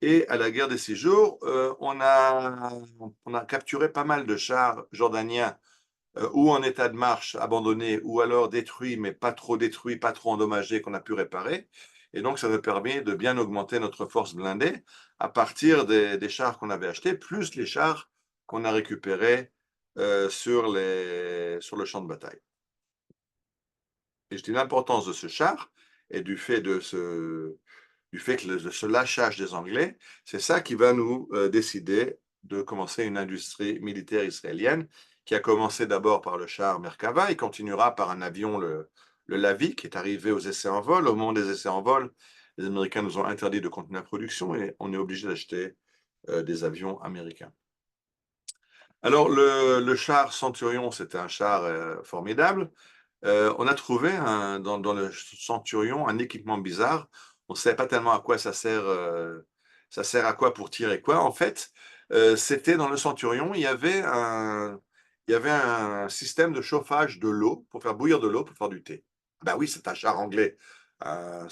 Et à la guerre des 6 jours, on a capturé pas mal de chars jordaniens ou en état de marche, abandonnés, ou alors détruits, mais pas trop détruits, pas trop endommagés, qu'on a pu réparer. Et donc, ça nous permet de bien augmenter notre force blindée à partir des chars qu'on avait achetés, plus les chars qu'on a récupérés sur le champ de bataille. Et je dis l'importance de ce char et du fait que ce lâchage des Anglais, c'est ça qui va nous décider de commencer une industrie militaire israélienne qui a commencé d'abord par le char Merkava et continuera par un avion, le Lavi, qui est arrivé aux essais en vol. Au moment des essais en vol, les Américains nous ont interdit de continuer la production et on est obligé d'acheter des avions américains. Alors, le char Centurion, c'était un char formidable. On a trouvé dans le Centurion un équipement bizarre. On ne savait pas tellement à quoi ça sert à quoi pour tirer quoi. En fait, c'était dans le Centurion, il y avait un système de chauffage de l'eau pour faire bouillir de l'eau pour faire du thé. Ben oui, c'est un char anglais. Un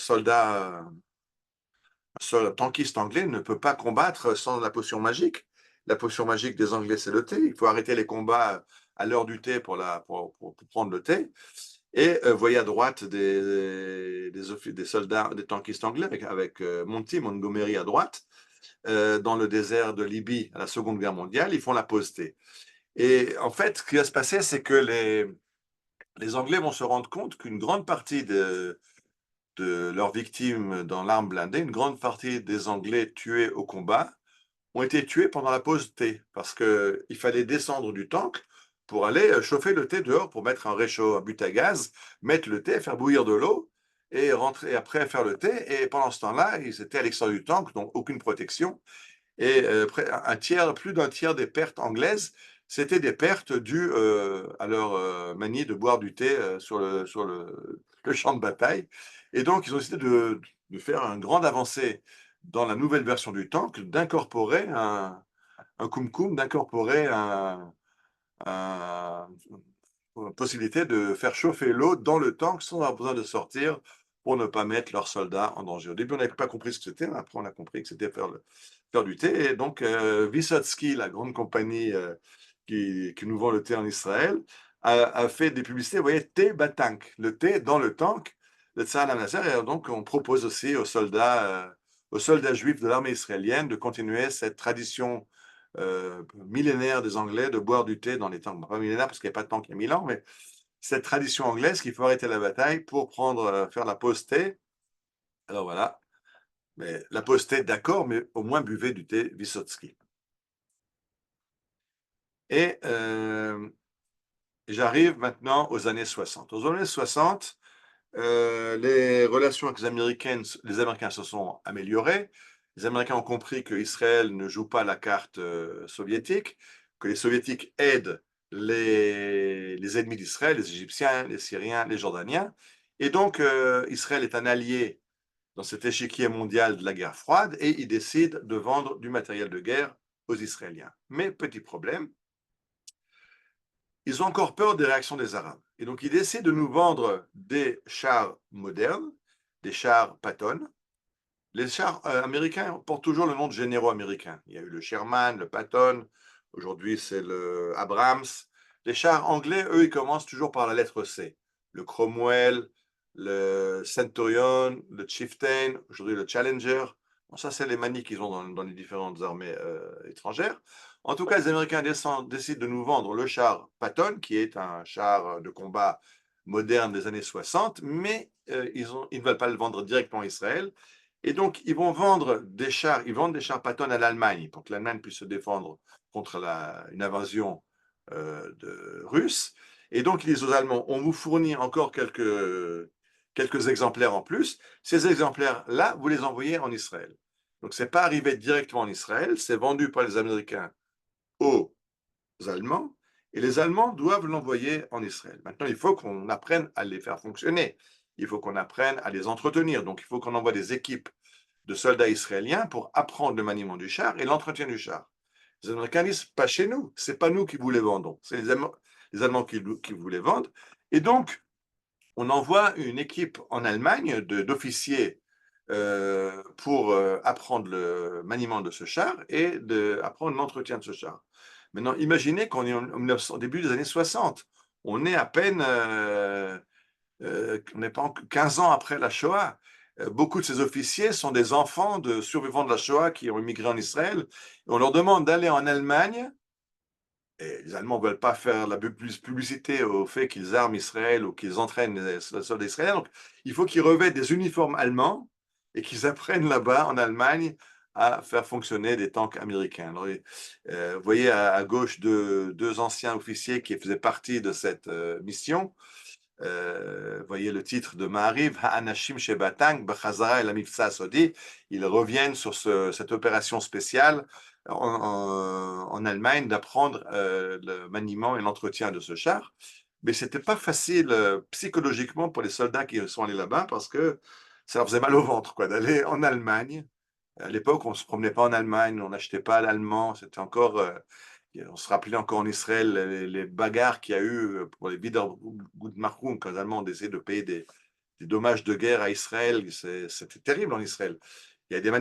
tankiste anglais ne peut pas combattre sans la potion magique. La potion magique des Anglais, c'est le thé. Il faut arrêter les combats à l'heure du thé pour prendre le thé. Et vous voyez à droite des soldats, des tankistes anglais avec Montgomery à droite, dans le désert de Libye à la Seconde Guerre mondiale. Ils font la pause thé. Et en fait, ce qui va se passer, c'est que les Anglais vont se rendre compte qu'une grande partie de leurs victimes dans l'arme blindée, une grande partie des Anglais tués au combat, ont été tués pendant la pause thé, parce qu'il fallait descendre du tank pour aller chauffer le thé dehors, pour mettre un but à gaz, mettre le thé, faire bouillir de l'eau, et rentrer après faire le thé. Et pendant ce temps-là, ils étaient à l'extérieur du tank, donc aucune protection. Et plus d'un tiers des pertes anglaises, c'était des pertes dues à leur manie de boire du thé sur le champ de bataille. Et donc, ils ont décidé de faire une grande avancée dans la nouvelle version du tank, d'incorporer un kumkum, d'incorporer une possibilité de faire chauffer l'eau dans le tank sans avoir besoin de sortir pour ne pas mettre leurs soldats en danger. Au début, on n'avait pas compris ce que c'était, après on a compris que c'était faire du thé. Et donc, Vysotsky, la grande compagnie qui nous vend le thé en Israël, a fait des publicités, vous voyez, thé batank, le thé dans le tank, le Tsar al-Nasser. Et donc, on propose aussi aux soldats juifs de l'armée israélienne de continuer cette tradition millénaire des Anglais de boire du thé dans les tanks. Pas millénaire parce qu'il n'y a pas de tank il y a 1000 ans, mais cette tradition anglaise qu'il faut arrêter la bataille pour faire la pause thé. Alors voilà, mais la pause thé, d'accord, mais au moins buvez du thé Vysotsky. Et j'arrive maintenant aux années 60. Aux années 60, les relations avec les Américains se sont améliorées. Les Américains ont compris qu'Israël ne joue pas la carte soviétique, que les Soviétiques aident les ennemis d'Israël, les Égyptiens, les Syriens, les Jordaniens. Et donc, Israël est un allié dans cet échiquier mondial de la guerre froide et il décide de vendre du matériel de guerre aux Israéliens. Mais petit problème, ils ont encore peur des réactions des Arabes. Et donc, ils décident de nous vendre des chars modernes, des chars Patton. Les chars américains portent toujours le nom de généraux américains. Il y a eu le Sherman, le Patton, aujourd'hui c'est le Abrams. Les chars anglais, eux, ils commencent toujours par la lettre C. Le Cromwell, le Centurion, le Chieftain, aujourd'hui le Challenger. Bon, ça, c'est les manies qu'ils ont dans les différentes armées étrangères. En tout cas, les Américains décident de nous vendre le char Patton, qui est un char de combat moderne des années 60, mais ils ne veulent pas le vendre directement à Israël. Et donc, ils vendent des chars Patton à l'Allemagne pour que l'Allemagne puisse se défendre contre une invasion russe. Et donc, ils disent aux Allemands, on vous fournit encore quelques exemplaires en plus. Ces exemplaires-là, vous les envoyez en Israël. Donc, ce n'est pas arrivé directement en Israël, c'est vendu par les Américains aux Allemands, et les Allemands doivent l'envoyer en Israël. Maintenant, il faut qu'on apprenne à les faire fonctionner. Il faut qu'on apprenne à les entretenir. Donc, il faut qu'on envoie des équipes de soldats israéliens pour apprendre le maniement du char et l'entretien du char. Les Américains disent, pas chez nous, c'est pas nous qui vous les vendons, c'est les Allemands qui vous les vendent. Et donc, on envoie une équipe en Allemagne d'officiers pour apprendre le maniement de ce char et apprendre l'entretien de ce char. Maintenant, imaginez qu'on est au début des années 60. On est à peine, on n'est pas 15 ans après la Shoah. Beaucoup de ces officiers sont des enfants de survivants de la Shoah qui ont immigré en Israël. Et on leur demande d'aller en Allemagne. Et les Allemands ne veulent pas faire la publicité au fait qu'ils arment Israël ou qu'ils entraînent les soldats israéliens. Donc, il faut qu'ils revêtent des uniformes allemands et qu'ils apprennent là-bas, en Allemagne, à faire fonctionner des tanks américains. Alors, vous voyez à gauche deux anciens officiers qui faisaient partie de cette mission. Voyez le titre de Ma'ariv, Ha'anashim Shebatang, B'chazara el Amivtza Sodi. Ils reviennent sur cette opération spéciale en Allemagne d'apprendre le maniement et l'entretien de ce char. Mais ce n'était pas facile psychologiquement pour les soldats qui sont allés là-bas parce que ça leur faisait mal au ventre d'aller en Allemagne. À l'époque, on ne se promenait pas en Allemagne, on n'achetait pas l'allemand, c'était encore... on se rappelait encore en Israël les bagarres qu'il y a eu pour les Wiedergutmachung quand les Allemands ont essayé de payer des dommages de guerre à Israël. C'était terrible en Israël. Il y a des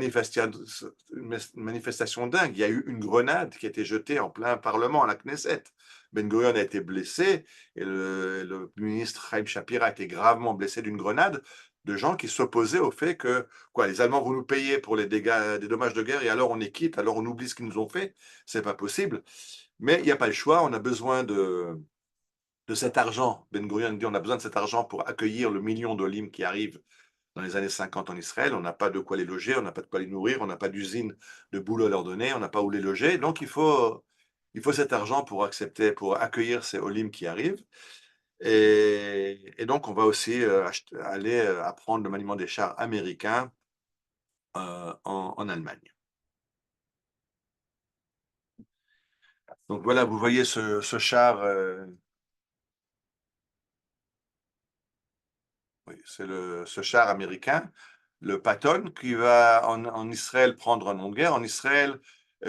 manifestations dingues. Il y a eu une grenade qui a été jetée en plein Parlement, à la Knesset. Ben Gurion a été blessé et le ministre Chaim Shapira a été gravement blessé d'une grenade de gens qui s'opposaient au fait que les Allemands vont nous payer pour les dégâts, des dommages de guerre et alors on les quitte, alors on oublie ce qu'ils nous ont fait. C'est pas possible. Mais il n'y a pas le choix. On a besoin de cet argent. Ben Gurion dit on a besoin de cet argent pour accueillir le million d'Olim qui arrive dans les années 50 en Israël. On n'a pas de quoi les loger, on n'a pas de quoi les nourrir, on n'a pas d'usine de boulot à leur donner, on n'a pas où les loger. Donc, il faut cet argent pour accueillir ces Olim qui arrivent. Et donc, on va aussi aller apprendre le maniement des chars américains en Allemagne. Donc, voilà, vous voyez ce char. Oui, c'est ce char américain. le Patton, qui va en Israël prendre un nom de guerre. En Israël,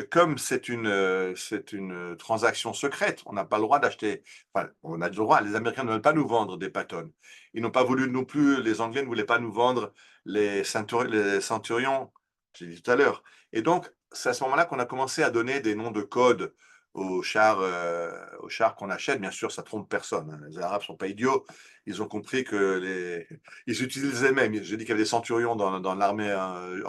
comme c'est une transaction secrète, on n'a pas le droit d'acheter, enfin, on a le droit, les Américains ne veulent pas nous vendre des Patton. Ils n'ont pas voulu non plus, les Anglais ne voulaient pas nous vendre les Centurions, j'ai dit tout à l'heure. Et donc, c'est à ce moment-là qu'on a commencé à donner des noms de code aux chars qu'on achète. Bien sûr, ça trompe personne, hein. Les Arabes ne sont pas idiots. Ils ont compris que ils utilisaient même, j'ai dit qu'il y avait des centurions dans l'armée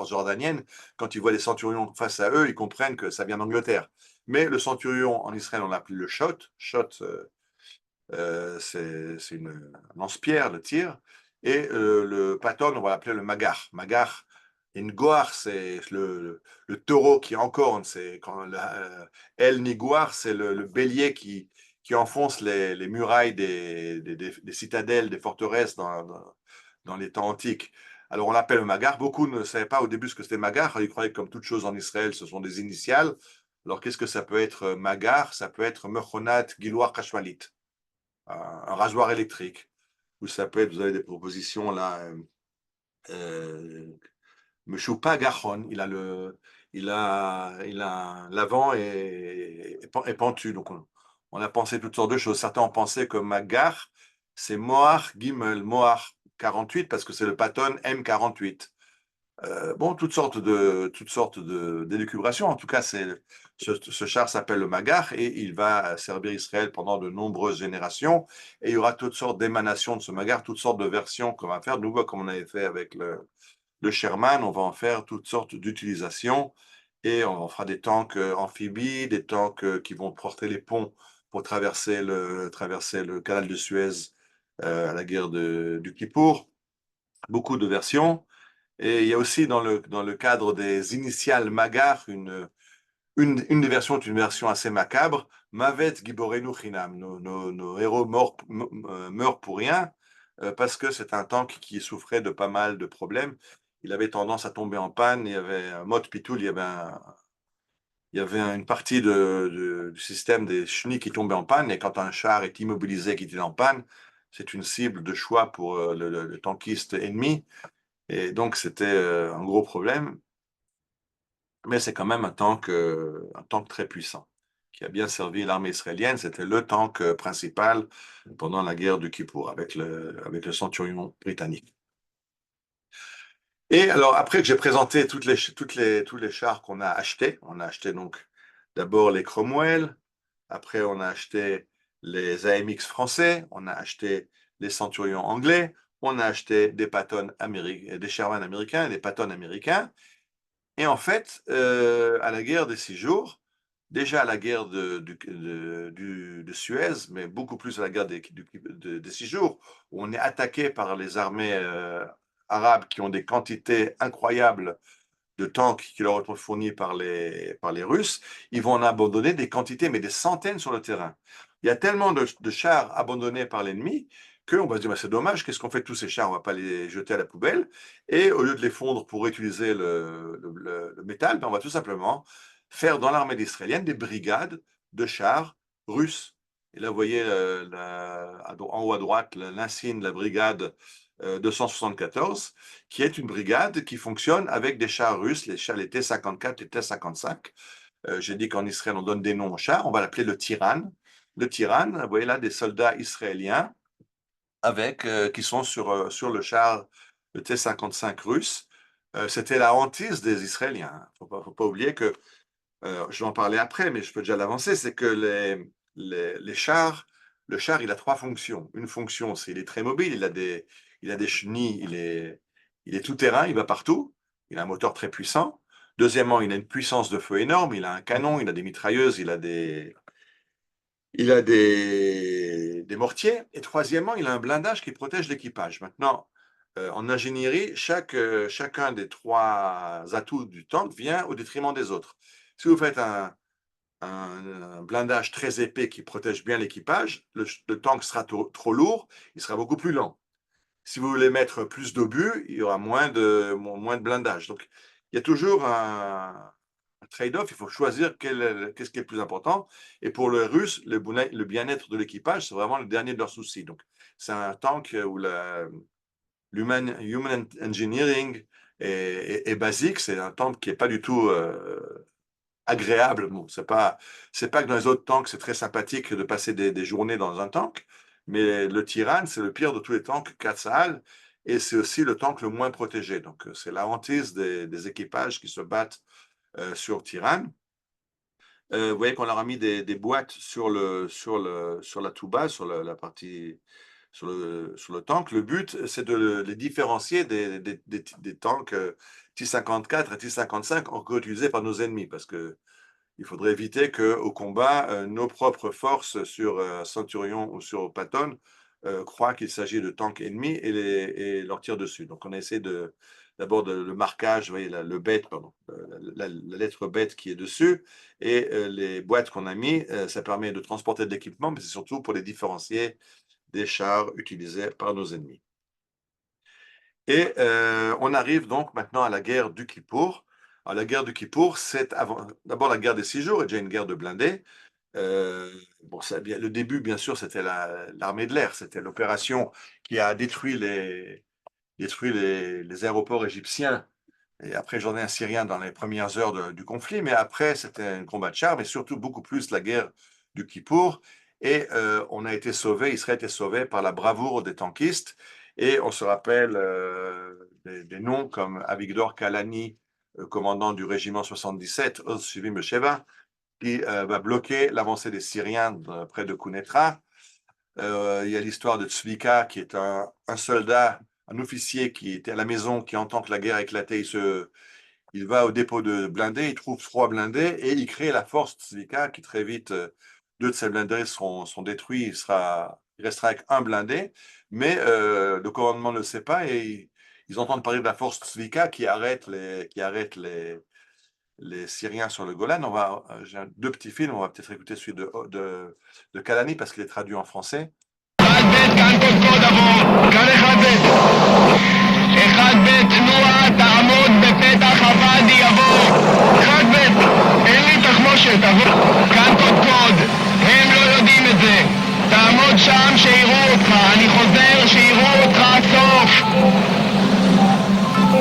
jordanienne. Quand ils voient des centurions face à eux, ils comprennent que ça vient d'Angleterre. Mais le centurion en Israël, on l'appelle le shot. Shot, c'est un lance-pierre, le tir. Et le Patton, on va l'appeler le magar. Magar, une goar, c'est le taureau qui encorne. C'est quand El Niguar, c'est le bélier qui enfonce les murailles des citadelles, des forteresses dans les temps antiques. Alors on l'appelle le magar. Beaucoup ne savaient pas au début ce que c'était magar. Ils croyaient que comme toute chose en Israël, ce sont des initiales. Alors qu'est-ce que ça peut être magar? Ça peut être Mechonat Giloir Kashmalit, un rasoir électrique. Ou ça peut être, vous avez des propositions là, Meshupa Gachon, il a l'avant est pentu. Donc on a pensé toutes sortes de choses. Certains ont pensé que Magar, c'est Moar Gimel, Moar 48, parce que c'est le Patton M48. Bon, toutes sortes d'élucubrations. En tout cas, ce char s'appelle le Magar et il va servir Israël pendant de nombreuses générations. Et il y aura toutes sortes d'émanations de ce Magar, toutes sortes de versions qu'on va faire. De nouveau, comme on avait fait avec le Sherman, on va en faire toutes sortes d'utilisations et on fera des tanks amphibies, des tanks qui vont porter les ponts pour traverser le canal de Suez à la guerre du Kippour. Beaucoup de versions. Et il y a aussi dans le cadre des initiales Magar, une des versions est une version assez macabre. Mavet Giborenu Chinam, nos héros meurent pour rien, parce que c'est un tank qui souffrait de pas mal de problèmes. Il avait tendance à tomber en panne. Il y avait un mode Pitoul, il y avait une partie du système des chenilles qui tombait en panne. Et quand un char est immobilisé, qui est en panne, c'est une cible de choix pour le tankiste ennemi. Et donc, c'était un gros problème. Mais c'est quand même un tank très puissant, qui a bien servi l'armée israélienne. C'était le tank principal pendant la guerre du Kippour, avec le centurion britannique. Et alors, après que j'ai présenté tous les chars qu'on a achetés, on a acheté donc d'abord les Cromwell, après on a acheté les AMX français, on a acheté les Centurions anglais, on a acheté des Patton américains, des Sherman américains et des Patton américains. Et en fait, à la guerre des 6 jours, déjà à la guerre de Suez, mais beaucoup plus à la guerre des 6 jours, où on est attaqué par les armées arabes qui ont des quantités incroyables de tanks qui leur sont fournis par les Russes, ils vont en abandonner des quantités, mais des centaines sur le terrain. Il y a tellement de chars abandonnés par l'ennemi qu'on va se dire, bah, c'est dommage, qu'est-ce qu'on fait de tous ces chars? On ne va pas les jeter à la poubelle. Et au lieu de les fondre pour utiliser le métal, ben on va tout simplement faire dans l'armée israélienne des brigades de chars russes. Et là, vous voyez en haut à droite l'insigne de la brigade 274, qui est une brigade qui fonctionne avec des chars russes, les T-54, les T-55. J'ai dit qu'en Israël, on donne des noms aux chars. On va l'appeler le Tyran. Le Tyran, vous voyez là des soldats israéliens qui sont sur le char, le T-55 russe. C'était la hantise des Israéliens. Il ne faut pas oublier que, je vais en parler après, mais je peux déjà l'avancer, c'est que les chars, le char, il a 3 fonctions. Une fonction, c'est qu'il est très mobile, il a des chenilles, il est tout terrain, il va partout, il a un moteur très puissant. Deuxièmement, il a une puissance de feu énorme, il a un canon, il a des mitrailleuses, il a des mortiers. Et troisièmement, il a un blindage qui protège l'équipage. Maintenant, en ingénierie, chacun des 3 atouts du tank vient au détriment des autres. Si vous faites un blindage très épais qui protège bien l'équipage, le tank sera trop lourd, il sera beaucoup plus lent. Si vous voulez mettre plus d'obus, il y aura moins de blindage. Donc, il y a toujours un trade-off, il faut choisir qu'est-ce qui est le plus important. Et pour les Russes, le bien-être de l'équipage, c'est vraiment le dernier de leurs soucis. Donc, c'est un tank où human engineering est basique. C'est un tank qui n'est pas du tout agréable. Bon, c'est pas que dans les autres tanks, c'est très sympathique de passer des journées dans un tank, mais le Tyran, c'est le pire de tous les tanks Katsahal, et c'est aussi le tank le moins protégé. Donc, c'est la hantise des équipages qui se battent sur Tyran. Vous voyez qu'on leur a mis des boîtes sur la touba, sur la partie, sur le tank. Le but, c'est de les différencier des tanks T-54 et T-55 encore utilisés par nos ennemis, parce que il faudrait éviter qu'au combat, nos propres forces sur Centurion ou sur Patton croient qu'il s'agit de tanks ennemis et leur tirent dessus. Donc, on essaie d'abord le marquage, vous voyez, le bête, pardon, la lettre bête qui est dessus, et les boîtes qu'on a mis, ça permet de transporter de l'équipement, mais c'est surtout pour les différencier des chars utilisés par nos ennemis. Et on arrive donc maintenant à la guerre du Kippour. Alors, la guerre du Kippour, c'est d'abord la guerre des 6 jours, et déjà une guerre de blindés. Bon, le début, bien sûr, c'était l'armée de l'air, c'était l'opération qui a détruit les aéroports égyptiens et après Jourdain syrien dans les premières heures du conflit, mais après, c'était un combat de chars, mais surtout beaucoup plus la guerre du Kippour. Et on a été sauvé, Israël a été sauvé par la bravoure des tankistes. Et on se rappelle des noms comme Avigdor Kalani, commandant du régiment 77, suivi de Sheva, qui va bloquer l'avancée des Syriens près de Kounetra. Il y a l'histoire de Tzvika, qui est un soldat, un officier qui était à la maison, qui entend que la guerre a éclaté. Il va au dépôt de blindés, il trouve 3 blindés et il crée la force Tzvika, qui très vite, 2 de ces blindés seront détruits. Il restera avec un blindé, mais le commandement ne le sait pas et ils entendent parler de la force Tzvika qui arrête les Syriens sur le Golan. J'ai 2 petits films, on va peut-être écouter celui de Kalani parce qu'il est traduit en français.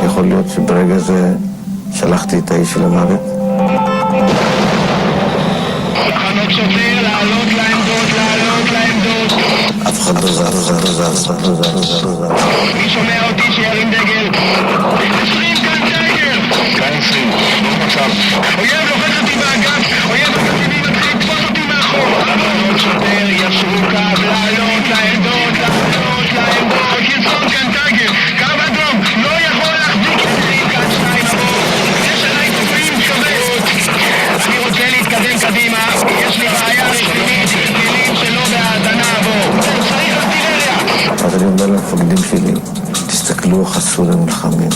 יכול להיות שברגע זה שלחתי את האיש למוות? תחנות שוטר, לעלות לעמדות. אף אחד לא זז. מי שומע אותי שירים דגל? 20 כאן דגל! כאן 20, לא עכשיו. אויב לוחץ אותי באגף, אויב הקציני מתחיל לתפוס אותי מאחור. תחנות שוטר, ישרו קו, לעלות לעמדות. קיצון כאן דגל, קו אדום, לא יכול להחזיק יצרים כאן 2 עבור. יש עליי תופעים כבד. אני רוצה להתקדם קדימה, יש לי בעיה רצינית עם כלים שלא בהאזנה עבור. צריך ארטילריה. אז אני אומר למפקדים שלי, תסתכלו איך הסורים נלחמים.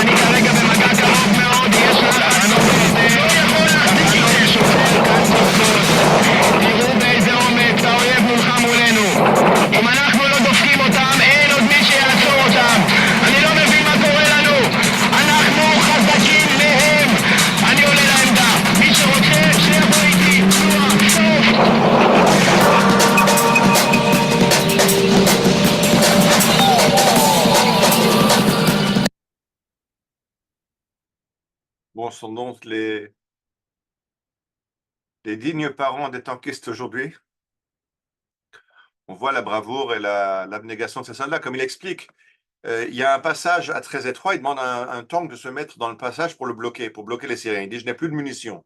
אני כרגע במגע קרוב מאוד, יש לנו לא יכול להחזיק את שוטר כאן קודקוד. תראו באיזה אומץ האויב מולך מולנו. אם אנחנו לא דופקים אותם, אין עוד מי שיעצור אותם. אני לא מבין מה קורה לנו. אנחנו חזקים מהם. אני עולה לעמדה. מי שרוצה, שיבוא איתי. תנועה, סוף.
Bon, ce sont donc les dignes parents des tankistes aujourd'hui. On voit la bravoure et l'abnégation de ces soldats. Comme il explique, il y a un passage à très étroit. Il demande à un tank de se mettre dans le passage pour bloquer les Syriens. Il dit, je n'ai plus de munitions.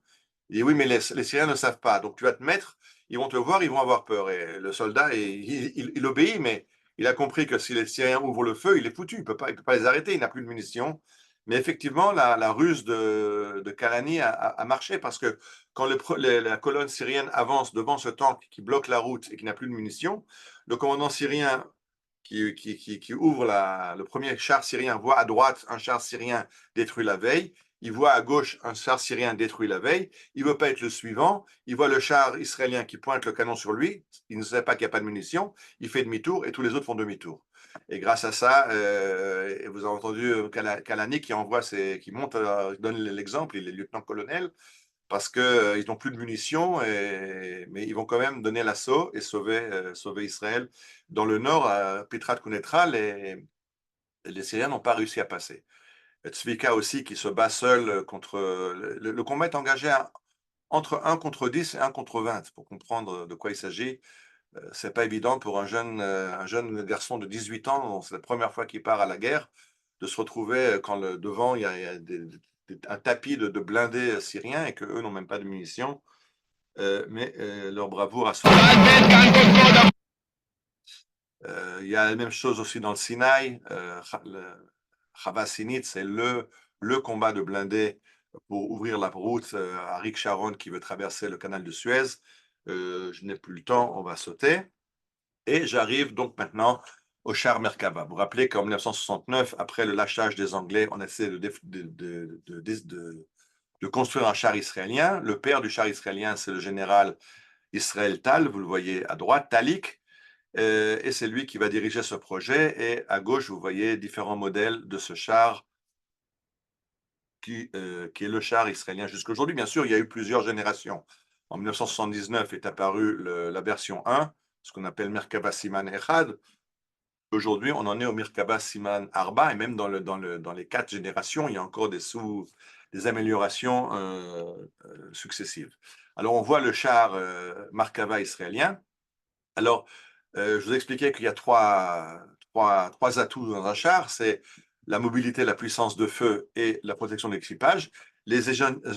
Il dit, oui, mais les Syriens ne savent pas. Donc, tu vas te mettre, ils vont te voir, ils vont avoir peur. Et le soldat, il obéit, mais il a compris que si les Syriens ouvrent le feu, il est foutu. Il ne peut pas les arrêter. Il n'a plus de munitions. Mais effectivement, la ruse de Kalani a marché parce que quand la colonne syrienne avance devant ce tank qui bloque la route et qui n'a plus de munitions, le commandant syrien qui ouvre le premier char syrien voit à droite un char syrien détruit la veille, il voit à gauche un char syrien détruit la veille, il ne veut pas être le suivant, il voit le char israélien qui pointe le canon sur lui, il ne sait pas qu'il n'y a pas de munitions, il fait demi-tour et tous les autres font demi-tour. Et grâce à ça, vous avez entendu Kalani qui monte, donne l'exemple, il est lieutenant-colonel, parce qu'ils n'ont plus de munitions, mais ils vont quand même donner l'assaut et sauver Israël. Dans le nord, à Petrat Kunetra, les Syriens n'ont pas réussi à passer. Tzvika aussi, qui se bat seul contre... Le combat est engagé entre 1 contre 10 et 1 contre 20, pour comprendre de quoi il s'agit. C'est pas évident pour un jeune garçon de 18 ans, c'est la première fois qu'il part à la guerre, de se retrouver quand devant il y a un tapis de blindés syriens et qu'eux n'ont même pas de munitions. Mais leur bravoure a sauvé. Il y a la même chose aussi dans le Sinaï. Chava Sinit, c'est le combat de blindés pour ouvrir la route à Rick Sharon qui veut traverser le canal de Suez. Je n'ai plus le temps, on va sauter. Et j'arrive donc maintenant au char Merkava. Vous vous rappelez qu'en 1969, après le lâchage des Anglais, on a essayé de construire un char israélien. Le père du char israélien, c'est le général Israël Tal, vous le voyez à droite, Talik, et c'est lui qui va diriger ce projet. Et à gauche, vous voyez différents modèles de ce char qui est le char israélien jusqu'à aujourd'hui. Bien sûr, il y a eu plusieurs générations. En 1979 est apparue la version 1, ce qu'on appelle Merkava Siman Echad. Aujourd'hui, on en est au Merkava Siman Arba, et même dans les 4 générations, il y a encore des améliorations successives. Alors, on voit le char Merkava israélien. Alors, je vous ai expliqué qu'il y a trois atouts dans un char, c'est la mobilité, la puissance de feu et la protection de l'équipage. Les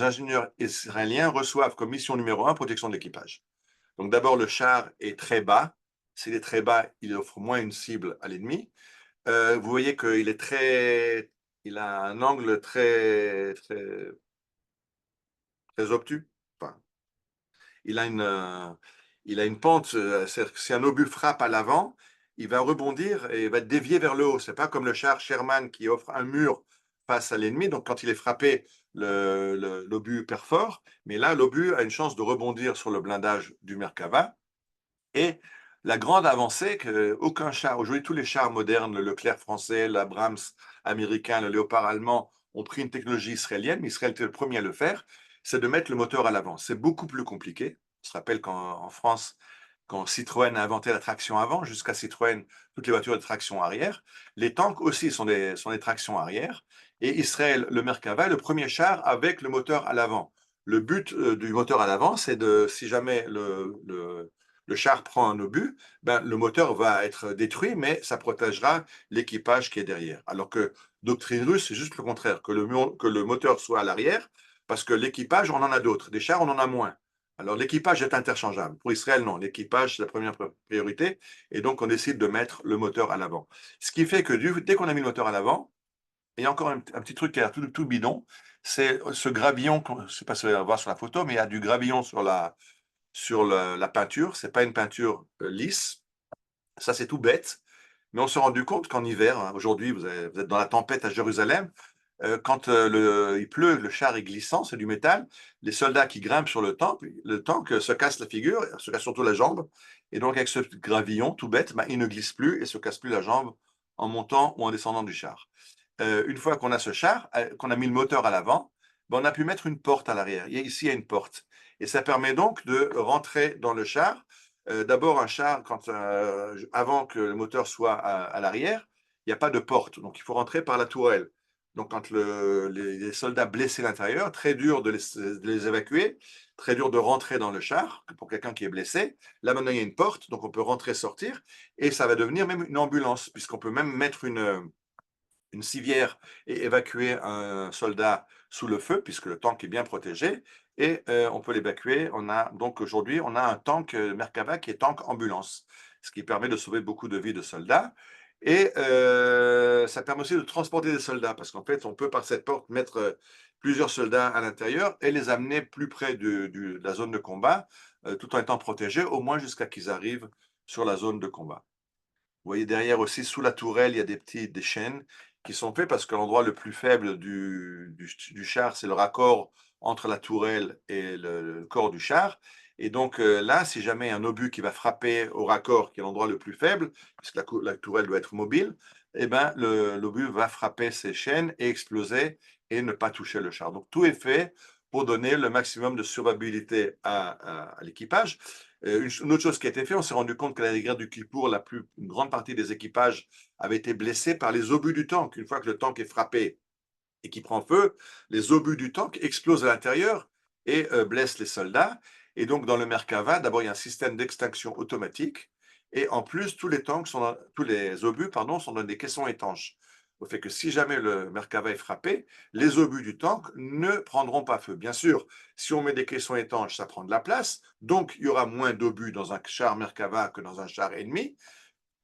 ingénieurs israéliens reçoivent comme mission numéro 1 protection de l'équipage. Donc d'abord, le char est très bas. S'il est très bas, il offre moins une cible à l'ennemi. Vous voyez il a un angle très obtus. Enfin, il a une pente. Si un obus frappe à l'avant, il va rebondir et va dévier vers le haut. C'est pas comme le char Sherman qui offre un mur face à l'ennemi. Donc quand il est frappé, l'obus perfore. Mais là, l'obus a une chance de rebondir sur le blindage du Merkava. Et la grande avancée, qu'aucun char, aujourd'hui tous les chars modernes, le Leclerc français, l'Abrams américain, le Léopard allemand, ont pris une technologie israélienne, mais Israël était le premier à le faire, c'est de mettre le moteur à l'avant. C'est beaucoup plus compliqué. On se rappelle qu'en France, quand Citroën a inventé la traction avant, jusqu'à Citroën, toutes les voitures de traction arrière, les tanks aussi sont des tractions arrière. Et Israël, le Merkava, est le premier char avec le moteur à l'avant. Le but du moteur à l'avant, c'est si jamais le char prend un obus, le moteur va être détruit, mais ça protégera l'équipage qui est derrière. Alors que doctrine russe, c'est juste le contraire, que le moteur soit à l'arrière, parce que l'équipage, on en a d'autres. Des chars, on en a moins. Alors l'équipage est interchangeable. Pour Israël, non. L'équipage, c'est la première priorité, et donc on décide de mettre le moteur à l'avant. Ce qui fait que dès qu'on a mis le moteur à l'avant, il y a encore un petit truc qui est tout bidon, c'est ce gravillon, je ne sais pas si vous allez le voir sur la photo, mais il y a du gravillon sur la peinture. C'est pas une peinture lisse. Ça, c'est tout bête. Mais on s'est rendu compte qu'en hiver, hein, aujourd'hui, vous êtes dans la tempête à Jérusalem, quand il pleut, le char est glissant, c'est du métal. Les soldats qui grimpent sur le tank se cassent la figure, se cassent surtout la jambe. Et donc, avec ce gravillon tout bête, il ne glisse plus et se casse plus la jambe en montant ou en descendant du char. Une fois qu'on a ce char, qu'on a mis le moteur à l'avant, on a pu mettre une porte à l'arrière. Ici, il y a une porte. Et ça permet donc de rentrer dans le char. D'abord, un char, avant que le moteur soit à l'arrière, il n'y a pas de porte. Donc, il faut rentrer par la tourelle. Donc, quand les soldats blessés à l'intérieur, très dur de les évacuer, très dur de rentrer dans le char pour quelqu'un qui est blessé. Là, maintenant, il y a une porte, donc on peut rentrer, sortir. Et ça va devenir même une ambulance, puisqu'on peut même mettre une civière et évacuer un soldat sous le feu, puisque le tank est bien protégé, et on peut l'évacuer. Donc aujourd'hui, on a un tank Merkava qui est tank ambulance, ce qui permet de sauver beaucoup de vies de soldats. Et ça permet aussi de transporter des soldats, parce qu'en fait, on peut par cette porte mettre plusieurs soldats à l'intérieur et les amener plus près de la zone de combat, tout en étant protégés, au moins jusqu'à qu'ils arrivent sur la zone de combat. Vous voyez derrière aussi, sous la tourelle, il y a des chaînes qui sont faites parce que l'endroit le plus faible du char, c'est le raccord entre la tourelle et le corps du char. Et donc là, si jamais un obus qui va frapper au raccord, qui est l'endroit le plus faible, puisque la tourelle doit être mobile, l'obus va frapper ces chaînes et exploser et ne pas toucher le char. Donc tout est fait pour donner le maximum de survivabilité à l'équipage. Une autre chose qui a été faite, on s'est rendu compte qu'à la guerre du Kippour, une grande partie des équipages avaient été blessés par les obus du tank. Une fois que le tank est frappé et qu'il prend feu, les obus du tank explosent à l'intérieur et blessent les soldats. Et donc, dans le Merkava, d'abord, il y a un système d'extinction automatique. Et en plus, tous les obus sont dans des caissons étanches. Au fait que si jamais le Merkava est frappé, les obus du tank ne prendront pas feu. Bien sûr, si on met des caissons étanches, ça prend de la place. Donc, il y aura moins d'obus dans un char Merkava que dans un char ennemi.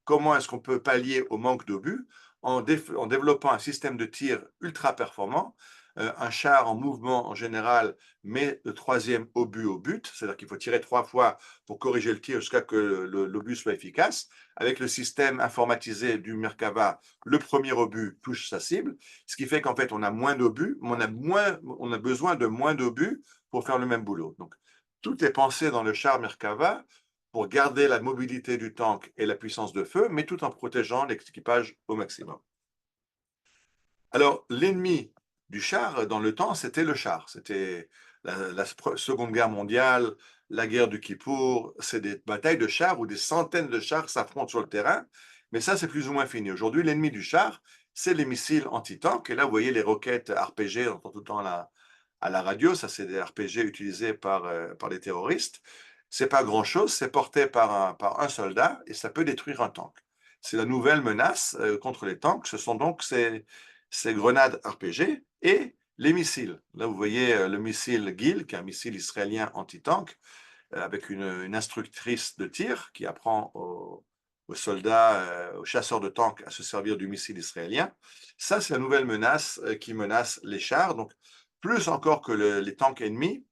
Comment est-ce qu'on peut pallier au manque d'obus? En développant un système de tir ultra performant. Un char en mouvement, en général, met le troisième obus au but, c'est-à-dire qu'il faut tirer 3 fois pour corriger le tir jusqu'à que l'obus soit efficace. Avec le système informatisé du Merkava, le premier obus touche sa cible, ce qui fait qu'en fait, on a moins d'obus, mais on a besoin de moins d'obus pour faire le même boulot. Donc, tout est pensé dans le char Merkava pour garder la mobilité du tank et la puissance de feu, mais tout en protégeant l'équipage au maximum. Alors, l'ennemi du char dans le temps, c'était le char. C'était la Seconde Guerre mondiale, la guerre du Kippour, c'est des batailles de chars où des centaines de chars s'affrontent sur le terrain, mais ça, c'est plus ou moins fini. Aujourd'hui, l'ennemi du char, c'est les missiles anti-tank, et là, vous voyez les roquettes RPG, on entend tout le temps à la radio, ça, c'est des RPG utilisés par les terroristes. C'est pas grand-chose, c'est porté par un soldat, et ça peut détruire un tank. C'est la nouvelle menace contre les tanks, ce sont donc ces grenades RPG et les missiles. Là, vous voyez le missile GIL, qui est un missile israélien anti-tank, avec une instructrice de tir qui apprend aux soldats, aux chasseurs de tanks à se servir du missile israélien. Ça, c'est la nouvelle menace qui menace les chars. Donc, plus encore que les tanks ennemis.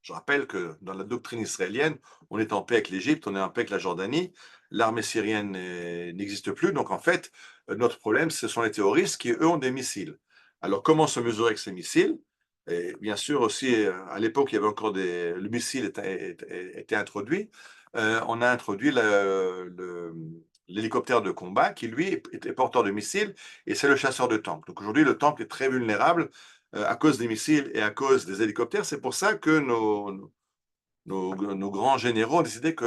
Je rappelle que dans la doctrine israélienne, on est en paix avec l'Égypte, on est en paix avec la Jordanie, l'armée syrienne n'existe plus, donc en fait, notre problème, ce sont les terroristes qui, eux, ont des missiles. Alors, comment se mesurer avec ces missiles? Et bien sûr aussi, à l'époque, il y avait encore le missile était introduit. On a introduit l'hélicoptère de combat qui, lui, était porteur de missiles, et c'est le chasseur de tanks. Donc aujourd'hui, le tank est très vulnérable à cause des missiles et à cause des hélicoptères. C'est pour ça que nos grands généraux ont décidé que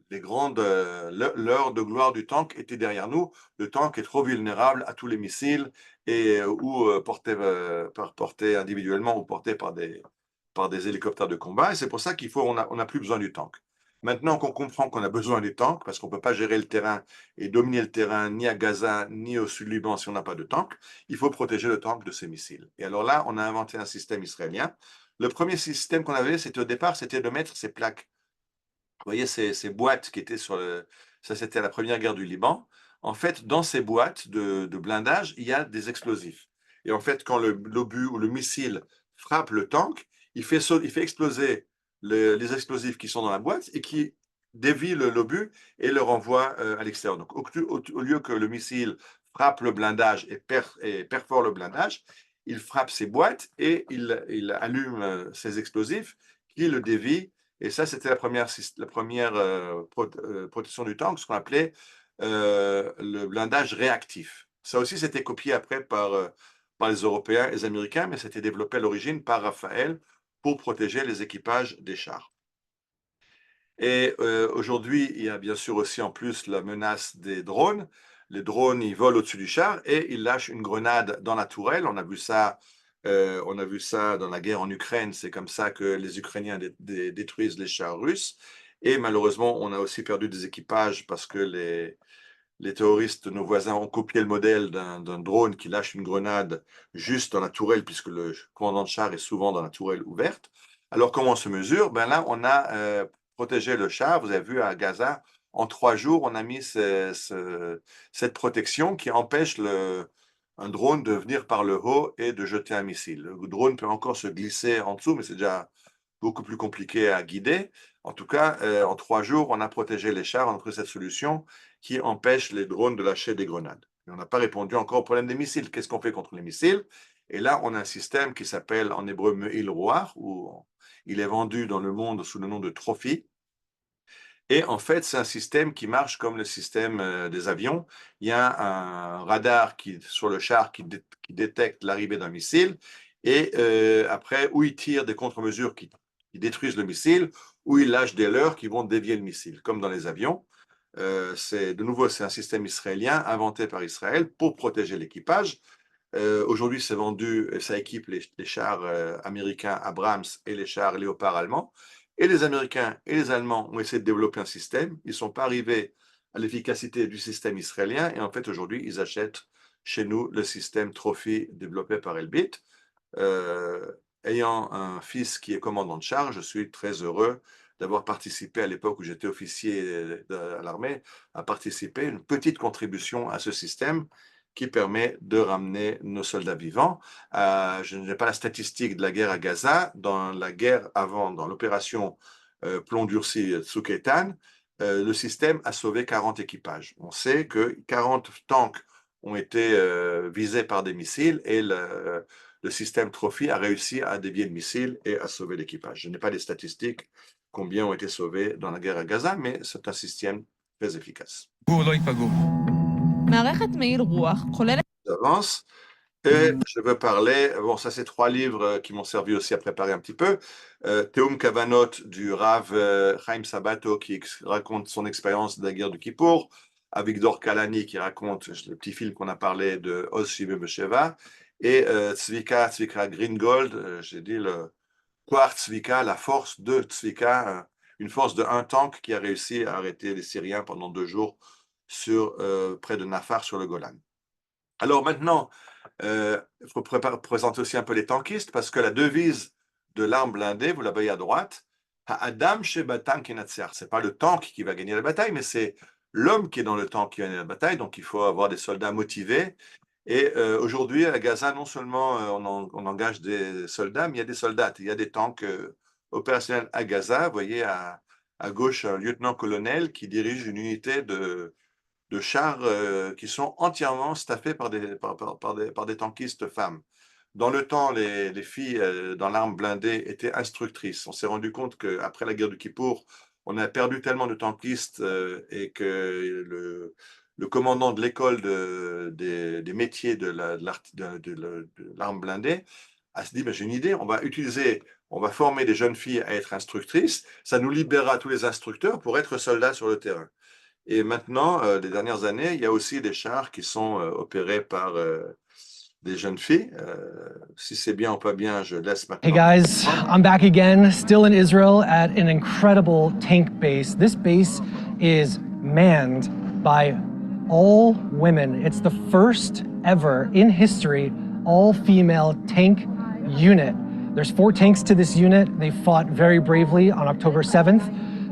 l'heure de gloire du tank était derrière nous. Le tank est trop vulnérable à tous les missiles ou portés individuellement ou portés par des hélicoptères de combat. Et c'est pour ça on n'a plus besoin du tank. Maintenant qu'on comprend qu'on a besoin du tank, parce qu'on ne peut pas gérer le terrain et dominer le terrain ni à Gaza ni au Sud-Liban si on n'a pas de tank, il faut protéger le tank de ces missiles. Et alors là, on a inventé un système israélien. Le premier système qu'on avait, c'était de mettre ces plaques. Vous voyez ces boîtes qui étaient ça, c'était la première guerre du Liban. En fait, dans ces boîtes de blindage, il y a des explosifs. Et en fait, quand l'obus ou le missile frappe le tank, il fait exploser les explosifs qui sont dans la boîte et qui dévient l'obus et le renvoie à l'extérieur. Donc, au lieu que le missile frappe le blindage et perfore le blindage, il frappe ces boîtes et il allume ces explosifs qui le dévient. Et ça, c'était la première protection du tank, ce qu'on appelait le blindage réactif. Ça aussi, c'était copié après par les Européens et les Américains, mais c'était développé à l'origine par Rafael pour protéger les équipages des chars. Et aujourd'hui, il y a bien sûr aussi en plus la menace des drones. Les drones, ils volent au-dessus du char et ils lâchent une grenade dans la tourelle. On a vu ça dans la guerre en Ukraine. C'est comme ça que les Ukrainiens détruisent les chars russes. Et malheureusement, on a aussi perdu des équipages parce que les terroristes, nos voisins, ont copié le modèle d'un drone qui lâche une grenade juste dans la tourelle, puisque le commandant de char est souvent dans la tourelle ouverte. Alors, comment on se mesure? Ben là, on a protégé le char. Vous avez vu à Gaza, en 3 jours, on a mis cette protection qui empêche un drone de venir par le haut et de jeter un missile. Le drone peut encore se glisser en dessous, mais c'est déjà beaucoup plus compliqué à guider. En tout cas, en 3 jours, on a protégé les chars, on a pris cette solution qui empêche les drones de lâcher des grenades. Mais on n'a pas répondu encore au problème des missiles. Qu'est-ce qu'on fait contre les missiles? Et là, on a un système qui s'appelle en hébreu Me'il Roar, où il est vendu dans le monde sous le nom de Trophy. Et en fait, c'est un système qui marche comme le système des avions. Il y a un radar sur le char qui détecte l'arrivée d'un missile. Et après, où ils tirent des contre-mesures qui détruisent le missile, ou ils lâchent des leurres qui vont dévier le missile, comme dans les avions. De nouveau, c'est un système israélien inventé par Israël pour protéger l'équipage. Aujourd'hui, c'est vendu, ça équipe les chars américains Abrams et les chars Léopard allemands. Et les Américains et les Allemands ont essayé de développer un système. Ils ne sont pas arrivés à l'efficacité du système israélien. Et en fait, aujourd'hui, ils achètent chez nous le système Trophy développé par Elbit. Ayant un fils qui est commandant de char, je suis très heureux d'avoir participé à l'époque où j'étais officier à l'armée, à participer une petite contribution à ce système qui permet de ramener nos soldats vivants. Je n'ai pas la statistique de la guerre à Gaza. Dans la guerre avant, dans l'opération Plomb durci Tzuk Eitan, le système a sauvé 40 équipages. On sait que 40 tanks ont été visés par des missiles et le système Trophy a réussi à dévier le missile et à sauver l'équipage. Je n'ai pas les statistiques combien ont été sauvés dans la guerre à Gaza, mais c'est un système très efficace.
מערכת מעיל רוח כוללת
J'avance. Et je veux parler, bon, ça c'est 3 livres qui m'ont servi aussi à préparer un petit peu. Teum Kavanot du Rav Chaim Sabato qui raconte son expérience de la guerre du Kippour, Avigdor Kalani qui raconte le petit film qu'on a parlé de Oz Shivim Besheva, et Tzvika Greengold, j'ai dit le Koar Tzvika, la force de Tzvika, une force de un tank qui a réussi à arrêter les Syriens pendant 2 jours près de Nafar sur le Golan. Alors maintenant, il faut présenter aussi un peu les tankistes parce que la devise de l'arme blindée, vous la voyez à droite, Ha'adam sheba tank yinatzer. C'est pas le tank qui va gagner la bataille, mais c'est l'homme qui est dans le tank qui va gagner la bataille. Donc il faut avoir des soldats motivés. Et aujourd'hui, à Gaza, non seulement on engage des soldats, mais il y a des soldats. Il y a des tanks opérationnels à Gaza. Vous voyez à gauche un lieutenant-colonel qui dirige une unité de chars qui sont entièrement staffés par des tankistes femmes. Dans le temps, les filles dans l'arme blindée étaient instructrices. On s'est rendu compte qu'après la guerre du Kippour, on a perdu tellement de tankistes et que le commandant de l'école des métiers de l'arme blindée a se dit, j'ai une idée, on va former des jeunes filles à être instructrices, ça nous libérera tous les instructeurs pour être soldats sur le terrain. Et maintenant, les dernières années, il y a aussi des chars qui sont opérés par des jeunes filles. Si c'est bien ou pas bien, je laisse maintenant.
Hey guys, I'm back again, still in Israel at an incredible tank base. This base is manned by all women. It's the first ever in history all-female tank unit. There's 4 tanks to this unit. They fought very bravely on October 7th.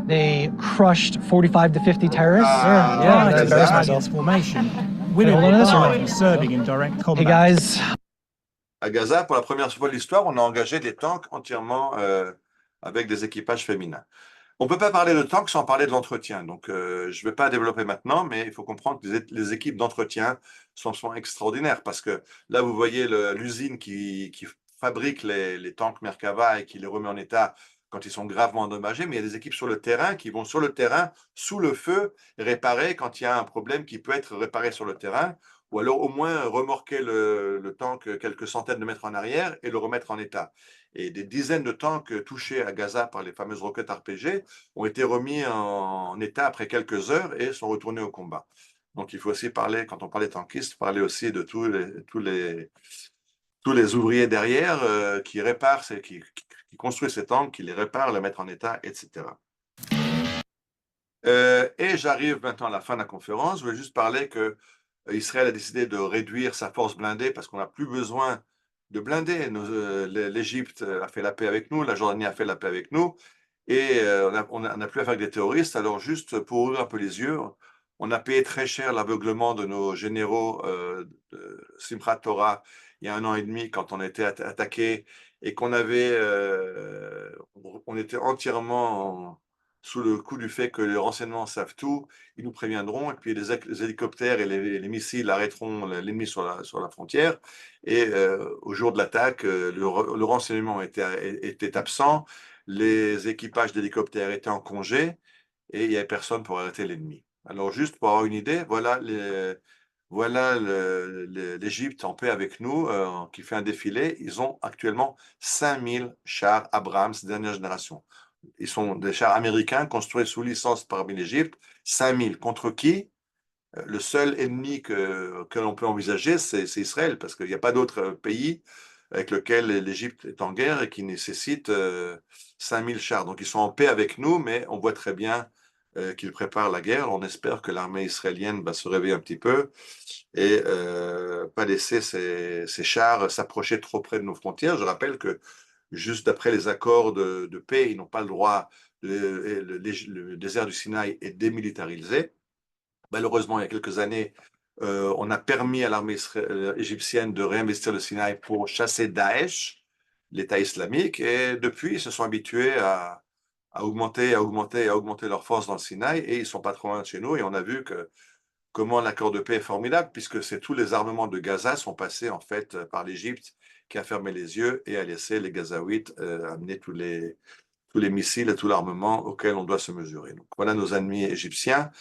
They crushed 45 to 50 terrorists.
That's a formation. Women are serving in direct combat.
Hey guys.
À Gaza, pour la première fois de l'histoire, on a engagé des tanks entièrement avec des équipages féminins. On ne peut pas parler de tanks sans parler de l'entretien. Donc, je ne vais pas développer maintenant, mais il faut comprendre que les équipes d'entretien sont extraordinaires parce que là, vous voyez l'usine qui fabrique les tanks Merkava et qui les remet en état quand ils sont gravement endommagés, mais il y a des équipes sur le terrain qui vont sur le terrain, sous le feu, réparer quand il y a un problème qui peut être réparé sur le terrain, ou alors au moins remorquer le tank quelques centaines de mètres en arrière et le remettre en état. Et des dizaines de tanks touchés à Gaza par les fameuses roquettes RPG ont été remis en état après quelques heures et sont retournés au combat. Donc il faut aussi parler, quand on parle des tankistes, parler aussi de tous les ouvriers derrière qui réparent, qui construisent ces tanks, qui les réparent, les mettent en état, etc. Et j'arrive maintenant à la fin de la conférence. Je voulais juste parler que Israël a décidé de réduire sa force blindée parce qu'on n'a plus besoin de blindés. L'Égypte a fait la paix avec nous, la Jordanie a fait la paix avec nous, et on n'a plus affaire avec des terroristes. Alors juste pour ouvrir un peu les yeux, on a payé très cher l'aveuglement de nos généraux de Simchat Torah il y a 1 an et demi quand on était attaqué et qu'on on était entièrement sous le coup du fait que les renseignements savent tout, ils nous préviendront, et puis les hélicoptères et les missiles arrêteront l'ennemi sur la frontière. Et au jour de l'attaque, le renseignement était absent, les équipages d'hélicoptères étaient en congé, et il n'y avait personne pour arrêter l'ennemi. Alors juste pour avoir une idée, voilà Voilà l'Égypte en paix avec nous, qui fait un défilé. Ils ont actuellement 5000 chars Abrams dernière génération. Ils sont des chars américains construits sous licence par l'Égypte. 5000 contre qui? Le seul ennemi que l'on peut envisager, c'est Israël, parce qu'il n'y a pas d'autre pays avec lequel l'Égypte est en guerre et qui nécessite 5000 chars. Donc ils sont en paix avec nous, mais on voit très bien qu'ils préparent la guerre. On espère que l'armée israélienne va se réveiller un petit peu et pas laisser ces chars s'approcher trop près de nos frontières. Je rappelle que juste après les accords de paix, ils n'ont pas le droit, le désert du Sinaï est démilitarisé. Malheureusement, il y a quelques années, on a permis à l'armée égyptienne de réinvestir le Sinaï pour chasser Daesh, l'État islamique, et depuis, ils se sont habitués à augmenter leur force dans le Sinaï, et ils ne sont pas trop loin de chez nous, et on a vu comment l'accord de paix est formidable, puisque tous les armements de Gaza sont passés en fait par l'Égypte, qui a fermé les yeux et a laissé les Gazaouites amener tous les missiles et tout l'armement auquel on doit se mesurer. Donc voilà nos ennemis égyptiens.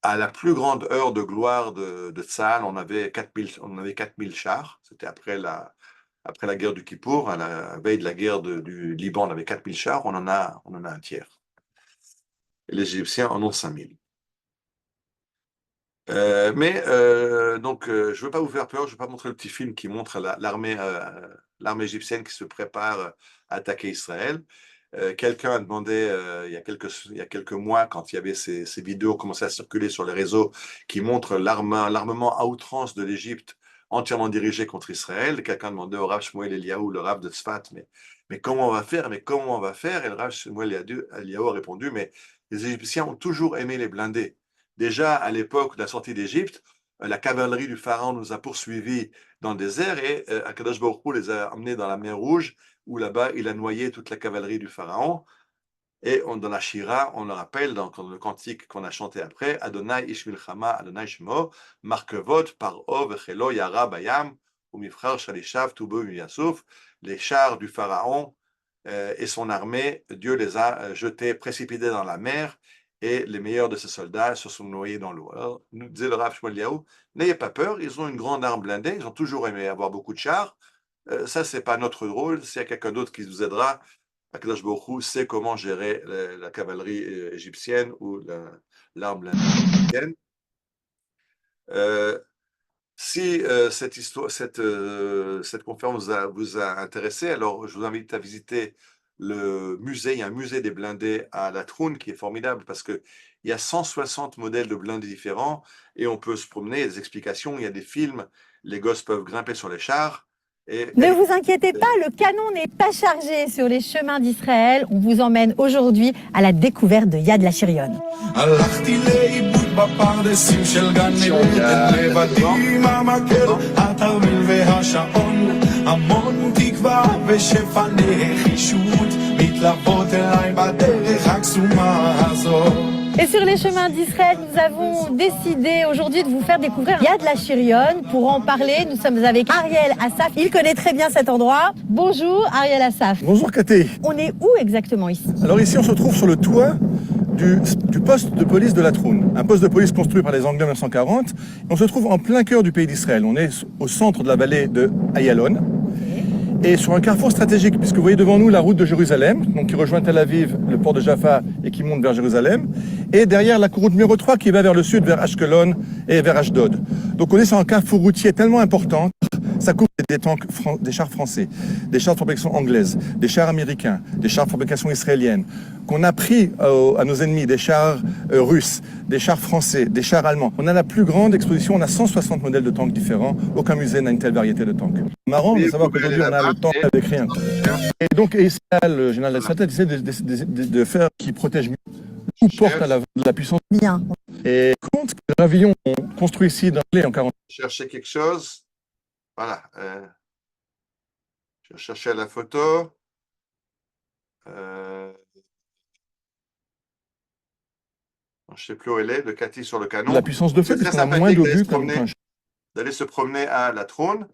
À la plus grande heure de gloire de Tsahal, on avait 4000 chars. C'était après la guerre du Kippour, à la veille de la guerre du Liban, on avait 4000 chars, on en a un tiers. Et les Égyptiens en ont 5000. Donc, je ne veux pas vous faire peur, je ne vais pas montrer le petit film qui montre l'armée égyptienne qui se prépare à attaquer Israël. Quelqu'un a demandé il y a quelques mois, quand il y avait ces vidéos commençaient à circuler sur les réseaux, qui montrent l'armement à outrance de l'Égypte entièrement dirigé contre Israël. Quelqu'un demandait au Rav Shmuel Eliyahu, le Rav de Tzfat, mais comment on va faire? Mais comment on va faire? Et le Rav Shmuel Eliyahu a répondu, mais les Égyptiens ont toujours aimé les blindés. Déjà, à l'époque de la sortie d'Égypte, la cavalerie du pharaon nous a poursuivis dans le désert et Akadosh Baruch Hu les a emmenés dans la mer Rouge, où là-bas, il a noyé toute la cavalerie du pharaon. Et dans la Shira, on le rappelle, dans le cantique qu'on a chanté après, Adonai Ish Milchama, Adonai Shemo, Markevot, Paro, Vechelo, Yara, Bayam, Umifrar, Shalishav, Tubo, Yasuf, les chars du pharaon et son armée, Dieu les a jetés, précipités dans la mer, et les meilleurs de ces soldats se sont noyés dans l'eau. Alors, nous disait le Rav Shmuel Eliyahu, n'ayez pas peur, ils ont une grande arme blindée, ils ont toujours aimé avoir beaucoup de chars. Ça, c'est pas notre rôle. S'il y a quelqu'un d'autre qui vous aidera, Akadosh Baruch Hu sait comment gérer la cavalerie égyptienne ou l'arme blindée égyptienne. Si cette conférence vous a intéressé, alors je vous invite à visiter le musée. Il y a un musée des blindés à La Troune qui est formidable parce qu'il y a 160 modèles de blindés différents et on peut se promener, il y a des explications, il y a des films, les gosses peuvent grimper sur les chars.
Ne vous inquiétez pas, le canon n'est pas chargé sur les chemins d'Israël. On vous emmène aujourd'hui à la découverte de Yad Lashirion. Et sur les chemins d'Israël, nous avons décidé aujourd'hui de vous faire découvrir Yad Lashirion. Pour en parler, nous sommes avec Ariel Assaf. Il connaît très bien cet endroit. Bonjour Ariel Assaf.
Bonjour Cathy.
On est où exactement ici?
Alors ici, on se trouve sur le toit du poste de police de La Troune. Un poste de police construit par les Anglais en 1940. On se trouve en plein cœur du pays d'Israël. On est au centre de la vallée de Ayalon. Et sur un carrefour stratégique, puisque vous voyez devant nous la route de Jérusalem, donc qui rejoint Tel Aviv, le port de Jaffa et qui monte vers Jérusalem, et derrière la route numéro 3 qui va vers le sud, vers Ashkelon et vers Ashdod. Donc on est sur un carrefour routier tellement important, ça couvre des chars français, des chars de fabrication anglaise, des chars américains, des chars de fabrication israélienne, qu'on a pris à nos ennemis, des chars russes, des chars français, des chars allemands. On a la plus grande exposition, on a 160 modèles de tanks différents, aucun musée n'a une telle variété de tanks. Marrant de savoir qu'aujourd'hui on a le tank avec rien. Et donc Israël, le général Al-Fatah, essaie de faire qui protège mieux. Tout porte à la puissance.
Bien.
Et compte que l'avion construit ici dans les en 40.
Chercher quelque chose. Voilà. Je cherchais la photo. Je ne sais plus où elle est, de Cathy sur le canon.
La puissance de feu, parce qu'on a moins d'obus
d'aller se promener à La Troune.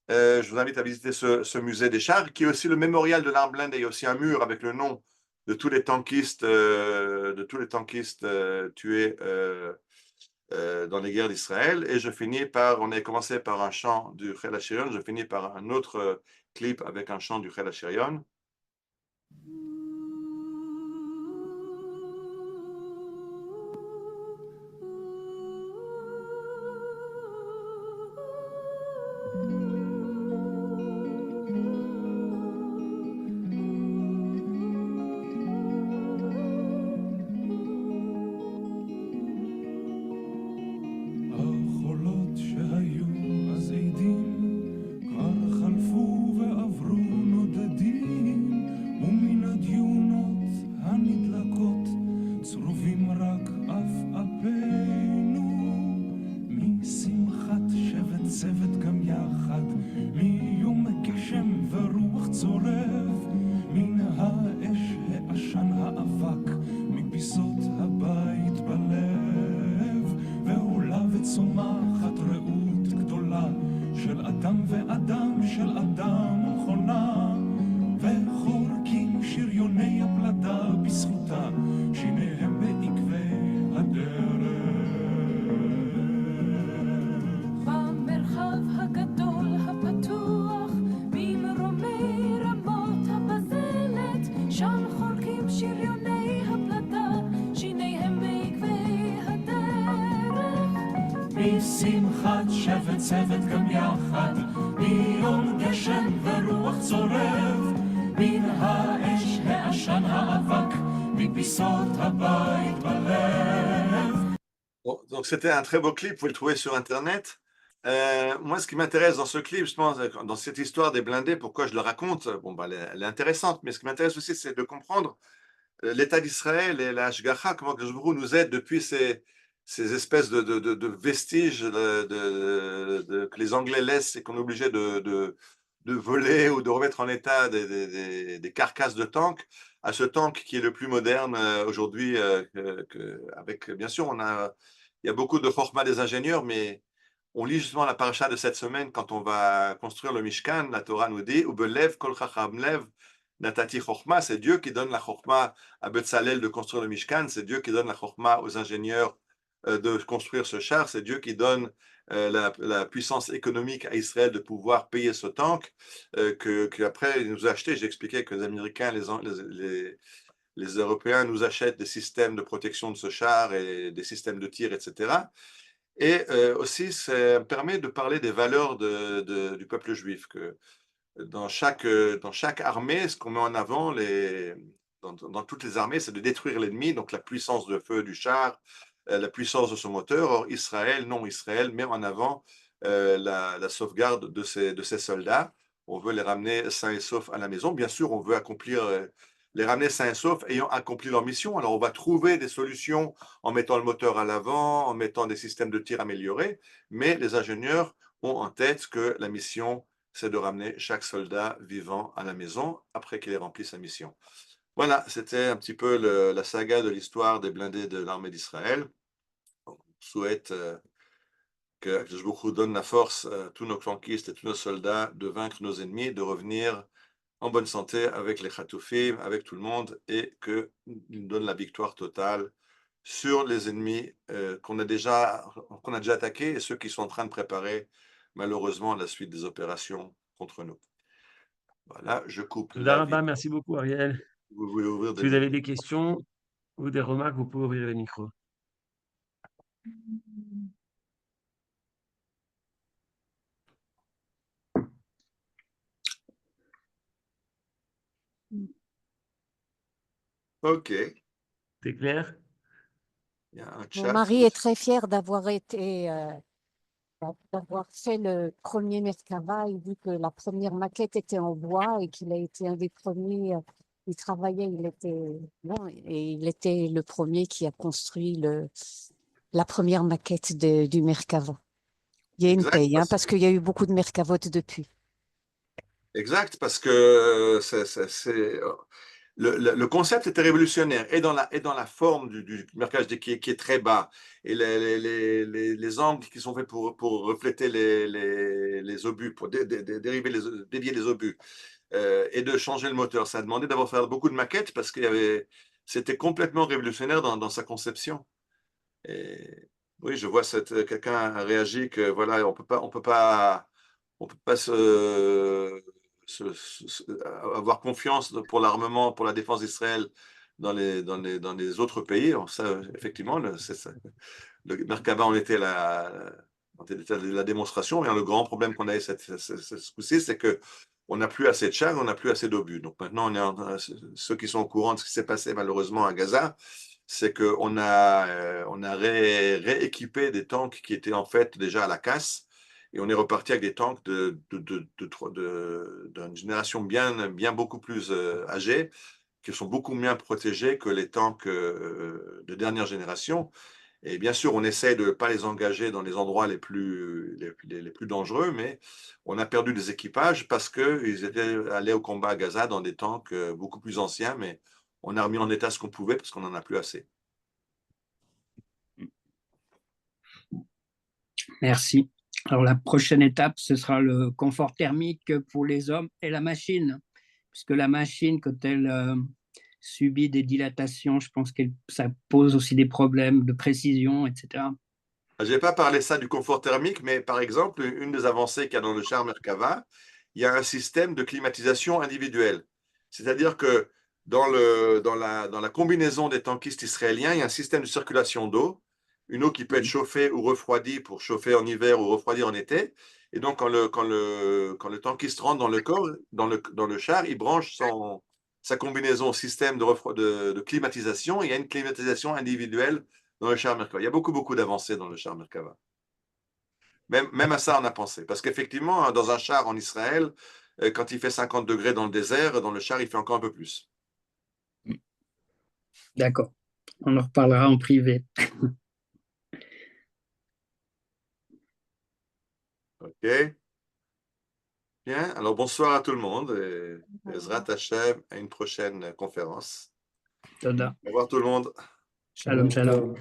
Je vous invite à visiter ce musée des chars, qui est aussi le mémorial de l'arme blindée. Il y a aussi un mur avec le nom de tous les tankistes, tués dans les guerres d'Israël. Et on a commencé par un chant du Chel HaShirion, je finis par un autre clip avec un chant du Chel HaShirion.
משמחת שבט צוות גם יחד, מיום גשם ורוח צורב, מן האש העשן האבק, מפיסות הבית בלב.
Bon, donc c'était un très beau clip, vous pouvez le trouver sur internet. Moi, ce qui m'intéresse dans ce clip, je pense, dans cette histoire des blindés, pourquoi je le raconte, bon, bah, elle est intéressante, mais ce qui m'intéresse aussi, c'est de comprendre l'État d'Israël et la Hashgacha, comment que Baruch Hu nous aide depuis ces espèces de vestiges que les Anglais laissent et qu'on est obligé de voler ou de remettre en état des carcasses de tanks, à ce tank qui est le plus moderne aujourd'hui, avec, bien sûr, il y a beaucoup de chorma des ingénieurs, mais on lit justement la paracha de cette semaine quand on va construire le Mishkan, la Torah nous dit, Ubelev kol chacham lev natati chorma, c'est Dieu qui donne la chorma à Betzalel de construire le Mishkan, c'est Dieu qui donne la chorma aux ingénieurs de construire ce char, c'est Dieu qui donne la puissance économique à Israël de pouvoir payer ce tank qu'après il nous a acheté. J'ai expliqué que les Américains, les Européens nous achètent des systèmes de protection de ce char et des systèmes de tir, etc. Et aussi, ça permet de parler des valeurs du peuple juif, que dans chaque armée, ce qu'on met en avant, dans toutes les armées, c'est de détruire l'ennemi, donc la puissance de feu du char, la puissance de son moteur. Or, Israël met en avant la sauvegarde de ces soldats. On veut les ramener sains et saufs à la maison. Bien sûr, on veut les ramener sains et saufs ayant accompli leur mission. Alors, on va trouver des solutions en mettant le moteur à l'avant, en mettant des systèmes de tir améliorés, mais les ingénieurs ont en tête que la mission, c'est de ramener chaque soldat vivant à la maison après qu'il ait rempli sa mission. Voilà, c'était un petit peu la saga de l'histoire des blindés de l'armée d'Israël. On souhaite que Akadosh Baruch Hu donne la force à tous nos flanquistes et tous nos soldats de vaincre nos ennemis, de revenir en bonne santé avec les Chatoufim, avec tout le monde, et qu'il nous donne la victoire totale sur les ennemis qu'on a déjà attaqués et ceux qui sont en train de préparer malheureusement la suite des opérations contre nous. Voilà, je coupe.
Merci beaucoup, Ariel.
Vous voulez ouvrir
Si vous avez des questions ou des remarques, vous pouvez ouvrir le micro.
Ok.
C'est clair?
Il y a un chat.
Mon mari est très fier d'avoir fait le premier Merkava. Il dit que la première maquette était en bois et qu'il a été un des premiers. Il travaillait, il était le premier qui a construit la première maquette du Merkava. Il y a une paye, parce qu'il y a eu beaucoup de Merkavotes depuis.
Exact, parce que le concept était révolutionnaire, et dans la forme du marquage qui est très bas, et les angles qui sont faits pour refléter les obus, pour dévier les obus, et de changer le moteur. Ça a demandé d'avoir fait beaucoup de maquettes parce que c'était complètement révolutionnaire dans sa conception. Et Oui, je vois quelqu'un a réagi que voilà, on peut pas avoir confiance pour l'armement, pour la défense d'Israël dans les autres pays. Alors ça, effectivement, le Merkava en était la démonstration. Mais le grand problème qu'on a eu ce coup-ci, c'est que on n'a plus assez de chars, on n'a plus assez d'obus. Donc maintenant, ceux qui sont au courant de ce qui s'est passé malheureusement à Gaza, c'est qu'on a rééquipé des tanks qui étaient en fait déjà à la casse, et on est reparti avec des tanks d'une génération bien beaucoup plus âgée, qui sont beaucoup mieux protégés que les tanks de dernière génération. Et bien sûr, on essaie de ne pas les engager dans les endroits les plus dangereux, mais on a perdu des équipages parce qu'ils étaient allés au combat à Gaza dans des tanks beaucoup plus anciens, mais on a remis en état ce qu'on pouvait parce qu'on n'en a plus assez.
Merci. Alors la prochaine étape, ce sera le confort thermique pour les hommes et la machine, puisque la machine, quand elle subit des dilatations, je pense que ça pose aussi des problèmes de précision, etc.
Je n'ai pas parlé ça du confort thermique, mais par exemple, une des avancées qu'il y a dans le char Merkava, il y a un système de climatisation individuelle. C'est-à-dire que dans la combinaison des tankistes israéliens, il y a un système de circulation d'eau, une eau qui peut être chauffée ou refroidie pour chauffer en hiver ou refroidir en été. Et donc, quand le tankiste rentre dans le char, il branche sa combinaison au système de climatisation. Il y a une climatisation individuelle dans le char Merkava. Il y a beaucoup d'avancées dans le char Merkava. Même à ça, on a pensé. Parce qu'effectivement, dans un char en Israël, quand il fait 50 degrés dans le désert, dans le char, il fait encore un peu plus.
D'accord. On en reparlera en privé.
OK. Bien. Alors, bonsoir à tout le monde. Et Ezrat Hashem, à une prochaine conférence.
Toda.
Au revoir tout le monde.
Shalom, shalom.